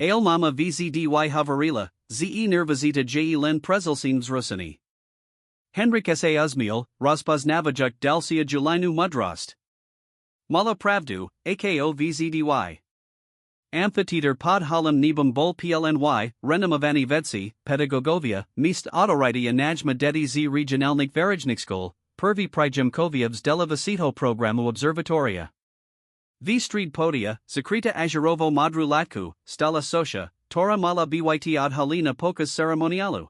Ale mama vzdy havarila, ze nervozita je len prezelsin vzrusani. Henrik sa uzmiel, rozpoznavajuk dalsia julinu mudrost. Mala pravdu, ako vzdy. Amphitheater pod halem nebum bol plny, renomavani vedsi, pedagogovia, mist autoriti najma dedi z regionalnik verejnikskol, pervi prijemkovievs delavasito programu observatoria. V street podia, Zakrita Azurovo Madru Latku, Stala Sosha, Tora Mala Byt Adhalina Pokas Ceremonialu.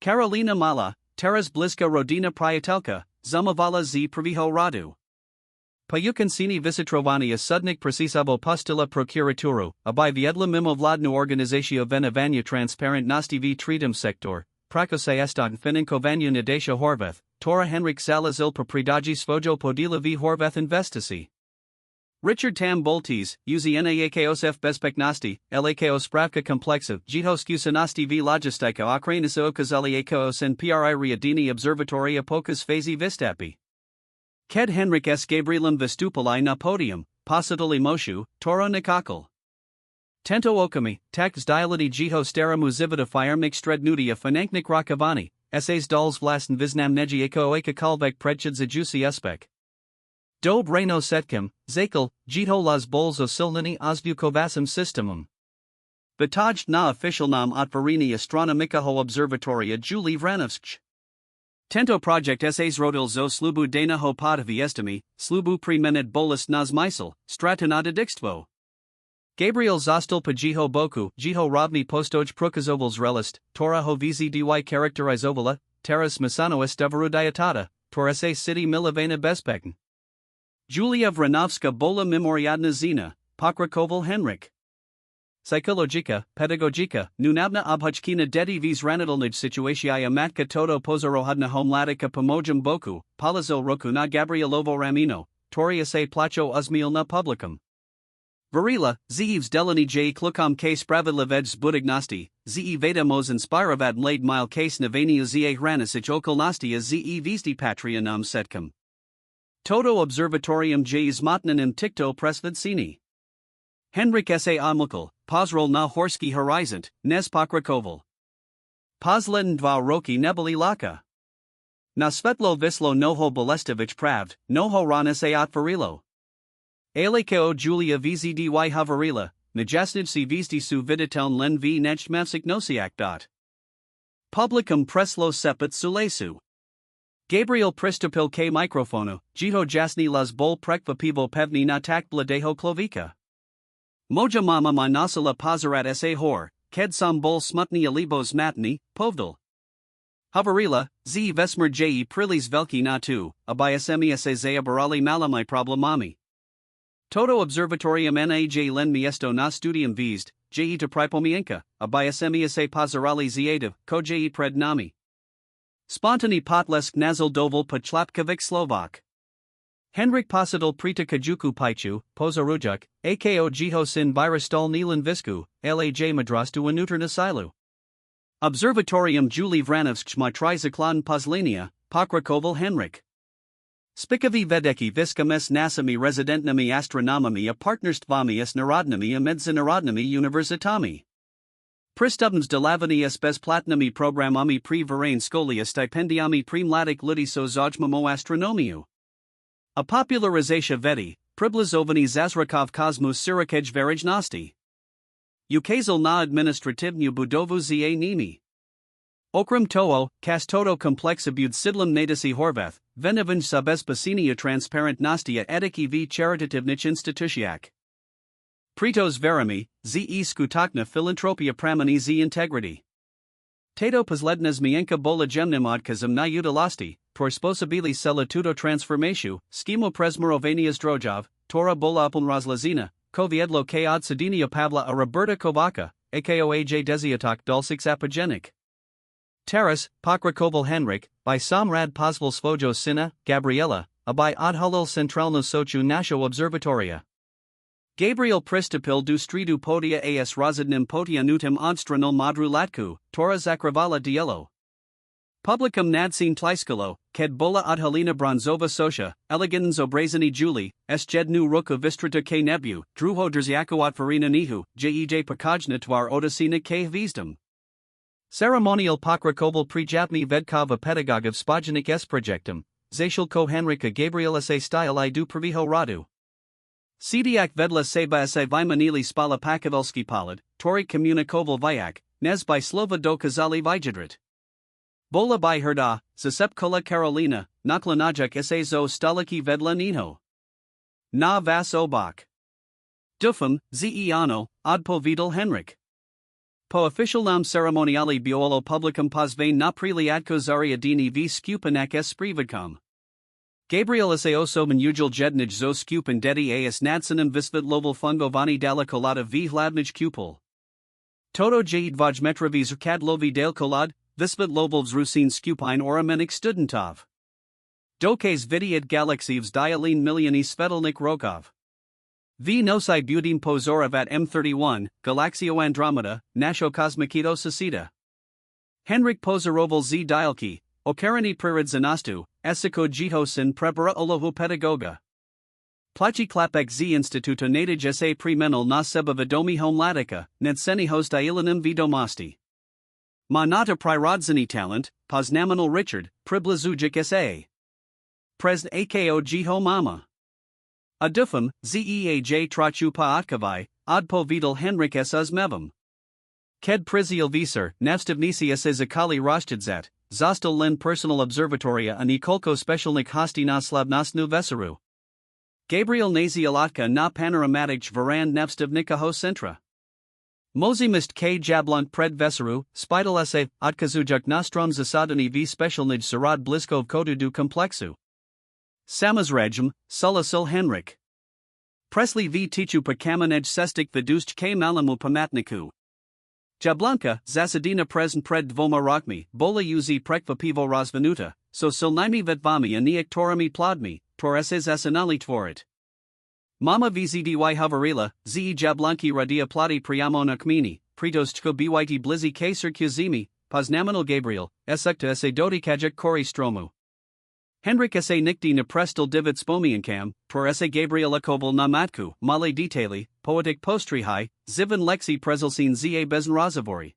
Karolina Mala, Teras Bliska Rodina Priatelka, Zamavala z Praviho Radu. Payukansini Visitrovania Sudnik Precisavo Postula Procuraturu, Abai Viedla Mimo Vladnu Organizatio Venavanya Transparent Nosti V Treatum Sector, Prakosayastan Fininkovanya Nadesha Horvath, Tora Henrik Salazil Pridaji Svojo Podila V Horvath Investisi. Richard Tam Boltes, UZNAAKOSF Bezpeknosti, LAKO Spravka Komplexiv, Jihoskusanosti V Logistika Okranisa Okazali Akos and PRI Riadini Observatoria Pokas Fazi Vistapi. Ked Henrik S. Gabrielum Vistupali na podium, Positali Moshu, Toro Nikakal. Tento Okami, Tax Diality Jiho Steramu Zivita Firemnik Strednudia Finanknik Rakavani, Essays Dals Vlasten Visnam Neji Eko Eka Kalvek Predchid Zajusi Uspek. Dob Reno Setkim, Zakel, Jito Las Bols o Silnini Ozvu Kovasum Systemum. Vitaj na official nam Otvarini Astronomikaho Observatoria Juli Vranovsk. Tento project essays rodil zo slubu dana ho podavi estimi, slubu premened bolus nas misel, stratanada dixtvo. Gabriel Zostal Pajiho Boku, Jiho Ravni Postoj Prokazovals Relist, Tora ho vzdy characterizovala, Teras Masanois Devarudiatata, Torese City Milavena Bespekn. Julia Vranovska Bola Memoriadna Zina, Pokrakoval Henrik. Psychologika, pedagogika, nunabna obhujkina dedi vis ranadalnij situatia matka todo pozorohadna homladika pomojum boku, palazil roku na Gabrielovo Ramino, Toria se placho uzmiel na publicum. Varila, Zeevs delani j klukam k spravedlivej zbudignosti, ze vedamos inspiravad mlade mile case navaniu za hranisic okolnosti ze vizdi patria nam setcam. Toto observatorium j izmatnanim tikto presvedsini. Henrik sa amukal, pozrol na horski horizont, nes pokrakoval. Pozleden dva roki neboli laka. Na svetlo vislo noho bolestovich pravd, noho rana se otvorilo. Alekeo Julia vzdy havarila, najasnij si vizdi su viditeln len v nechmavsik nosiak. Publicum preslo sepet sulesu. Gabriel Pristopil k microfono, jiho jasni las bol prekva pivo pevni na tak bladeho klovika. Moja mama ma nasala pazarat sa hor, ked sam bol smutni alibos matni, povdal. Havarila, z vesmer je prilis velki na tu, abayasemi sa zaya barali malamai problemami. Toto observatorium naj len miesto na studium vizd, je to pripomienka, abayasemi sa pazarali ziedav, ko je pred nami. Spontani potlesk nazal doval pachlapkovic Slovak. Henrik Posadal prita kajuku paichu, pozarujuk, ako jiho sin birastol nilan visku, laj madrastu anuterna silu. Observatorium Juli Vranovsk matrizaklan pozlinia, pokrakoval Henrik. Spikavi vedeki viskames nasami rezidentnami astronomami a partnerstvami s narodnami a medzinarodnami univerzitami. Pristubns delavani s bezplatnami programami pri verain skolia stipendiami pri mladik ljudi so zajmamo astronomiu. A popularizatia vedi, priblizovani zazrakov kosmos sirakej verejnosti. Ukazal na administrativnu budovu za nimi. Okrim toho, kastoto komplexibud sidlam nadisi horvath, venivanj sa bezpasinia transparentnostia etiki v charitativnich institutiak. Pritos verami, ze skutakna philanthropia pramani z integrity. Tato pozlednes mienka bola jemnimodkazam na utilasti, por sposabili sela tuto transformatiou, schemo presmerovanias drojov, tora bola razlazina, koviedlo k od sedinia pavla a Roberta Kovaca, ako aj desiatok dulcix apogenic. Taras, pokrakoval Henrik, by Samrad pozval svojo sina, Gabriela, a by odhulil centralno sochu nasho observatoria. Gabriel Pristopil du stridu podia as rozidnim potia nutim odstranil modru latku, tora zakravala dielo. Publicum nadsin tliskalo, ked bola odhalina bronzova socia, elegans obrazini Juli, s jednu ruka vistrata k nebu, druho drziako otvorina nihu, jej pakajna twar odasina k vizdom. Ceremonial pokrakoval prijapni vedkova pedagogov spogenik s projectum, zašilko Henrika Gabriela se style I du prviho radu. Sediak vedla seba se vymanili spala pakovelski palad, tori komunikoval vyak, nes by slova do kazali vijadrit. Bola by herda, zasepkola Karolina, naklanajak sa zo staliki vedla nino. Na vas obak. Dufum, zeano, odpo vidal Henrik. Po official nam ceremoniali biolo publicum pozvane na priliadko zariadini v skupanak s sprividkom. Gabriel sa osoban ujul jednij zo skupan dedi as nadsanim visvit loval fungovani dala kolada v hladnij kupul. Toto jid vajmetravi zrkadlovi dale kolad, visvit loval vzrusin skupine oramenik studentov. Dokes vidiad galaxivs dialin milioni svetelnik rokov. V nosai budim pozoravat M31, Galaxio Andromeda, Nasho Kosmikito Sasita. Henrik Pozaroval z dialki, Okarani Pririd Zanastu, Esiko Jihosin Prebara Olohu Pedagoga. Plachi Chlapec z Instituto Nadij sa Primenal na Seba Vidomi Homlatica, Nedseni host Ilanim Vidomasti. Ma nata Prirodzani Talent, Poznaminal Richard, Priblizujic sa. Presn Ako Jiho Mama. Adufum, zeaj trachu paatkavai, odpo vidal Henrik s uzmevam. Ked prizial visar, navstevnisi s zakali roshtadzat, zostal len personal observatoria a Nikolko specialnik hosti na slavnostnu veseru. Gabriel nazialatka na panoramatic varand navstevnika ho centra. Mozimist k jablunt pred veseru, spidal sa, odkazujuk nostrom zasadani v specialnij sarad bliskov kodudu komplexu. Samazrejum, Sulasil Henrik. Presley v tichu pakamanej sestik vidust k malamu pamatniku. Jablanka, zasadina presn pred dvoma rokmi, bola uzi prekva pivo razvanuta, so silnimi vetvami aniak torami plodmi, torese zasanali tvorit. Mama vzdy havarila, ze jablanki radia plati priamo na kmini, pritostko byt blizzy k circuzimi, poznaminal Gabriel, esekta se doti kajak kori stromu. Henrik se nikti na prestel divid spomiankam, por se Gabriela koval na matku, male detali, poetic postrihai, zivan lexi prezelsin za bezn razavori.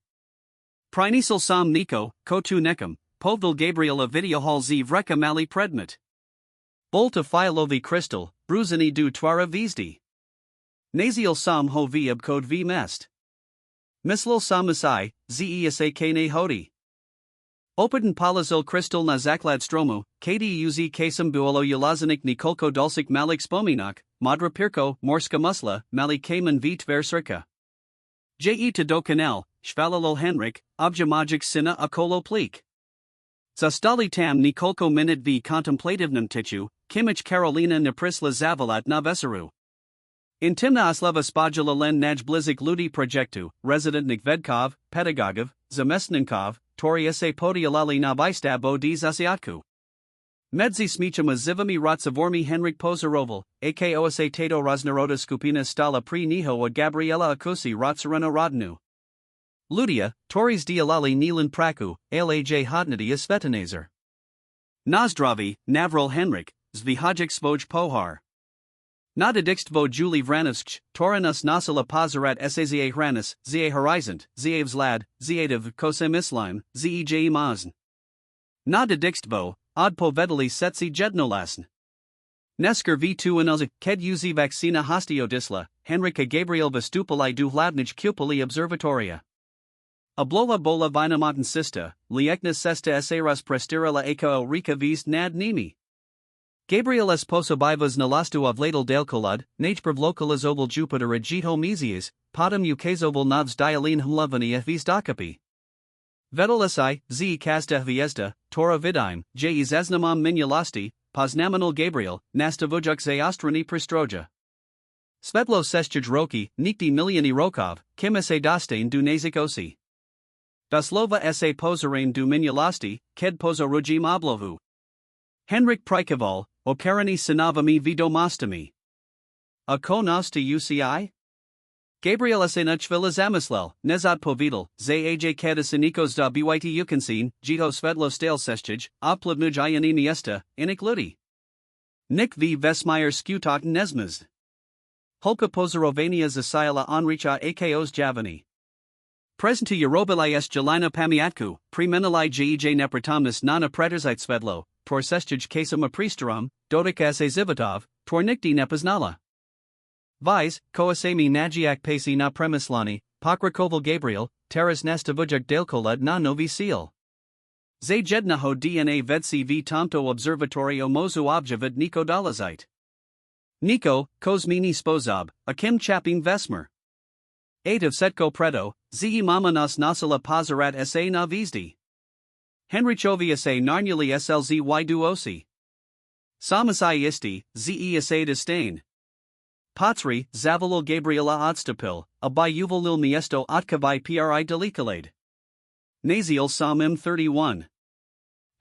Prinisal sam Nico, kotu nekam, povdil Gabriela video hall z vreka mali predmet. Bolta filovi crystal, bruzini du twara vzdi. Naziel sam ho v abcode v mest. Mislil samusai, zesa kane hodi. Opeden palazil crystal na zaklad stromu, kduz kasem buolo yelazanik nikolko dulsik malik spominak, madra pirko, morska musla, mali kamen v tver circa. Je to do canal, shvalalol Henrik, objamagic sina akolo plik. Zastali tam nikolko minute v contemplativnum tichu, kimich Carolina naprisla zavolat na veseru. Intimna aslava spajula len naj blizik ludi projectu, resident Nikvedkov, pedagogov, zamestninkov, tori se podialali na bystabo di zasiatku. Medzi smichama zivami ratsavormi Henrik Pozaroval, ako sa tato raznaroda skupina stala pri niho od Gabriela akusi ratsarana rodnu. Ludia, toris dialali nilan praku, laj hotnadi svetanazer. Nazdravi, Navril Henrik, zvihajik svoj pohar. Nadadikstvo Juli Vranovsk, Toranus Nasila Pazarat Sazia Hranis, Zia Horizont, Zia Vzlad, Ziativ Kosem Islim, Zej Mazn. Nadadikstvo, Odpo Vedali Setsi Jednolasn. Nesker V2 Anelza, Ked Uzi Vaccina Hostiodisla, Henrika Gabriel Vestupali du Hladnich Kupali Observatoria. Ablola Bola Vinamotan Sista, Liekna Sesta Esaras Prestirala Eko Rika Vist Nad Nimi. Gabriel Esposobivas Nalastu Avladal Delkolad, Najprv Lokalizoval Jupiter Ajito Mizias, Potom Ukazoval Navs Dialin Hmlovani Fistakapi. Vedal Si, Z Kasta Hviezda, Tora Vidime, J Zaznamam Minulasti, Poznaminal Gabriel, Nastavujuk Zaostrani Pristroja. Svetlo Sestij Roki, Nikti Milioni Rokov, Kim se Dostane du Nazik Osi. Doslova se Pozarain du Minulasti, Ked Pozorujim Oblovu. Henrik Prikoval, Okarani Sinavami Vidomostami. A konosti UCI? Gabriel Asenachvila Zamislel, Nezad Povidal, Zaj Kadasinikos da Byt Ukansin, Jito Svetlo Stal Sestij, Oplivnuj Iani Miesta, Inik Ludi. Nik v Vesmeyer Skutok Nesmaz. Holka Pozarovania Zasila Onricha Akos Javani. Present to Yerobilis Jelina Pamiatku, Premenali Jej Nepratomnis Nana Preterzite Svedlo, Tor Sestij Kasama Pristarum, Dodik se Zivotov, Tor Nikti Nepaznala. Vise, Koasami Najiak Pasi na Premislani, Pokrakoval Gabriel, Teras Nastavujak Delkolad na Novi Seal. Zajednaho DNA Vedsi v Tomto Observatorio Mozu Objavid Niko Dolazite. Niko, Kozmini Spozob, Akim Chapin Vesmer. 8 of Setko Predo, Zi Mamanas Nasala Pazarat sa na Vizdi. Henrichovi sa Narnuli slzy duosi. Samasai isti, ze sa disdain. Patsri, Zavolal Gabriela Odstapil, Abai Uvalil Miesto Otkavai Pri Delikalade. Naziel Sam M31.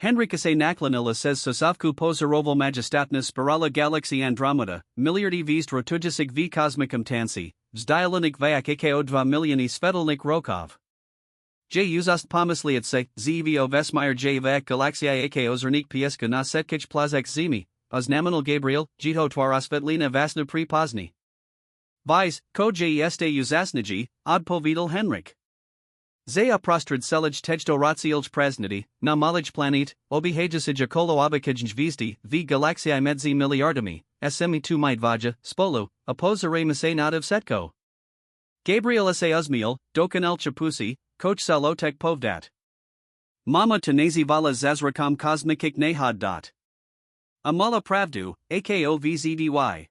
Henrikase Naklanila says Sosavku Pozaroval Majestatnas Spirala Galaxy Andromeda, Miliardi Vist Rotujasik V Cosmicum Tansi, Vzdialinik Vayak Ako 2 milioni Svetelnik Rokov. J Uzast Pomysliat se, Zvo Vesmeyer J Vayak Galaxia Ako Zernik Pieska na Setkich Plazek Zimi, Oznaminal Gabriel, Jito Twaras Svetlina Vasna Pri Pozni. Vise, Ko J Este Uzasniji, Odpovidal Henrik. Zaya prostrad selij tejdo ratsiilj prazniti, na malij planit, obihajasij okolo abakij vizdi, v galaxii medzi miliardami, smi tu midvaja, spolu, opozare mase nativ setko. Gabriel se uzmiel, dokanel chapusi, coach salotek povdat. Mama tenazi vala zazrakam kosmikik nahad dot. Amala pravdu, ako vzdy.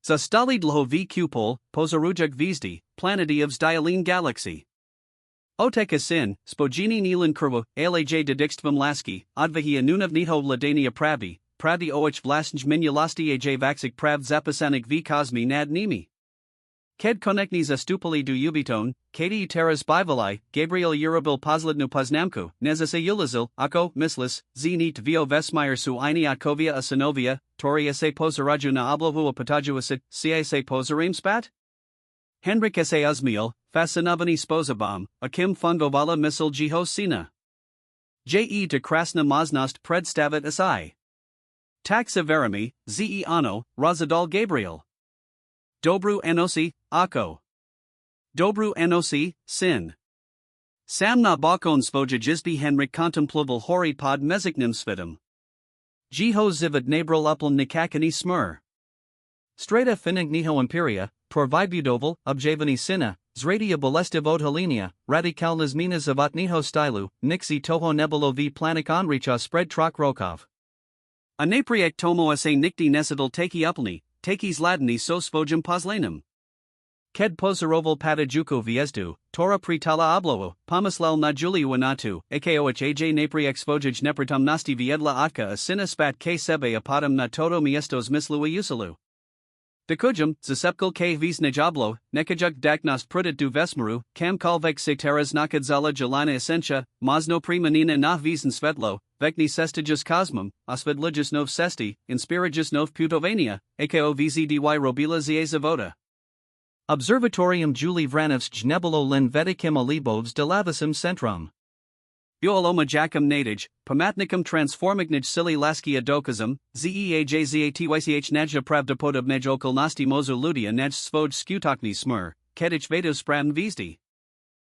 Zastali dlho v kupol, pozarujak vizdi, planeti of Zdialin galaxy. Oteka sin, spojini nilan kurwa, alaj dedikstvam laski, odvahia nunavnito ladania pravdi och vlasnj minulasti aj vaksik prav zapisanik v kosmi nad nimi. Ked konekni zastupali du ubiton, kadi teras bivalai, Gabriel Urabil pozlednu poznamku, nezase ulazil, ako, mislis, zenit vio vesmire su ini atkovia a synovia, tori se pozaraju na oblovu a potajuasit, se pozarim spat? Henrik se uzmiel, fascinovani spozabam, akim fungovala misl jiho sina. De krasna maznost predstavit asai. Taxa verimi, ze ano, razadal Gabriel. Dobru enosi, ako. Dobru enosi, sin. Sam na bakon svoja jizbi Henrik kontemplavel hori pod meziknim svidum. Jiho zivid nabril uplan nikakani smur. Strata finig niho imperia, provibudoval, objavani sina, zradia bolestiv odhalinia, radikalnas minas avat niho stylu, nixi toho nebolo v planik onricha spread trok rokov. A napriek tomo se nikti nesidal taki upalni, takis ladini so svojum poslanum. Ked pozaroval patajuko viezdu, tora pritala oblovo, pomislel na juliuanatu, akoh aj napriek svojaj nepritum nasti viedla atka a sina spat k sebe apadam na todo miestos mislua usalu. Dekujum, zasepkal k visnaj oblo, nekajuk daknos prutit du vesmaru, kam kalvek se teras nakadzala jelina essentia, mazno primanina na visen svetlo, vekni sestijus cosmum, osvedlijus nov sesti, inspirijus nov putovania, ako vzdy robila zie zavoda. Observatorium Juli Vranovsk nebolo len vedikim alibovs de lavisum centrum. Bioloma jacum nadij, pamatnikum transformignij sili laskia dokazum, zeajzatych najja pravdapodobnej okolnosti mozu ludia naj svoj skutokni smur, kedich vedos spram vizdi.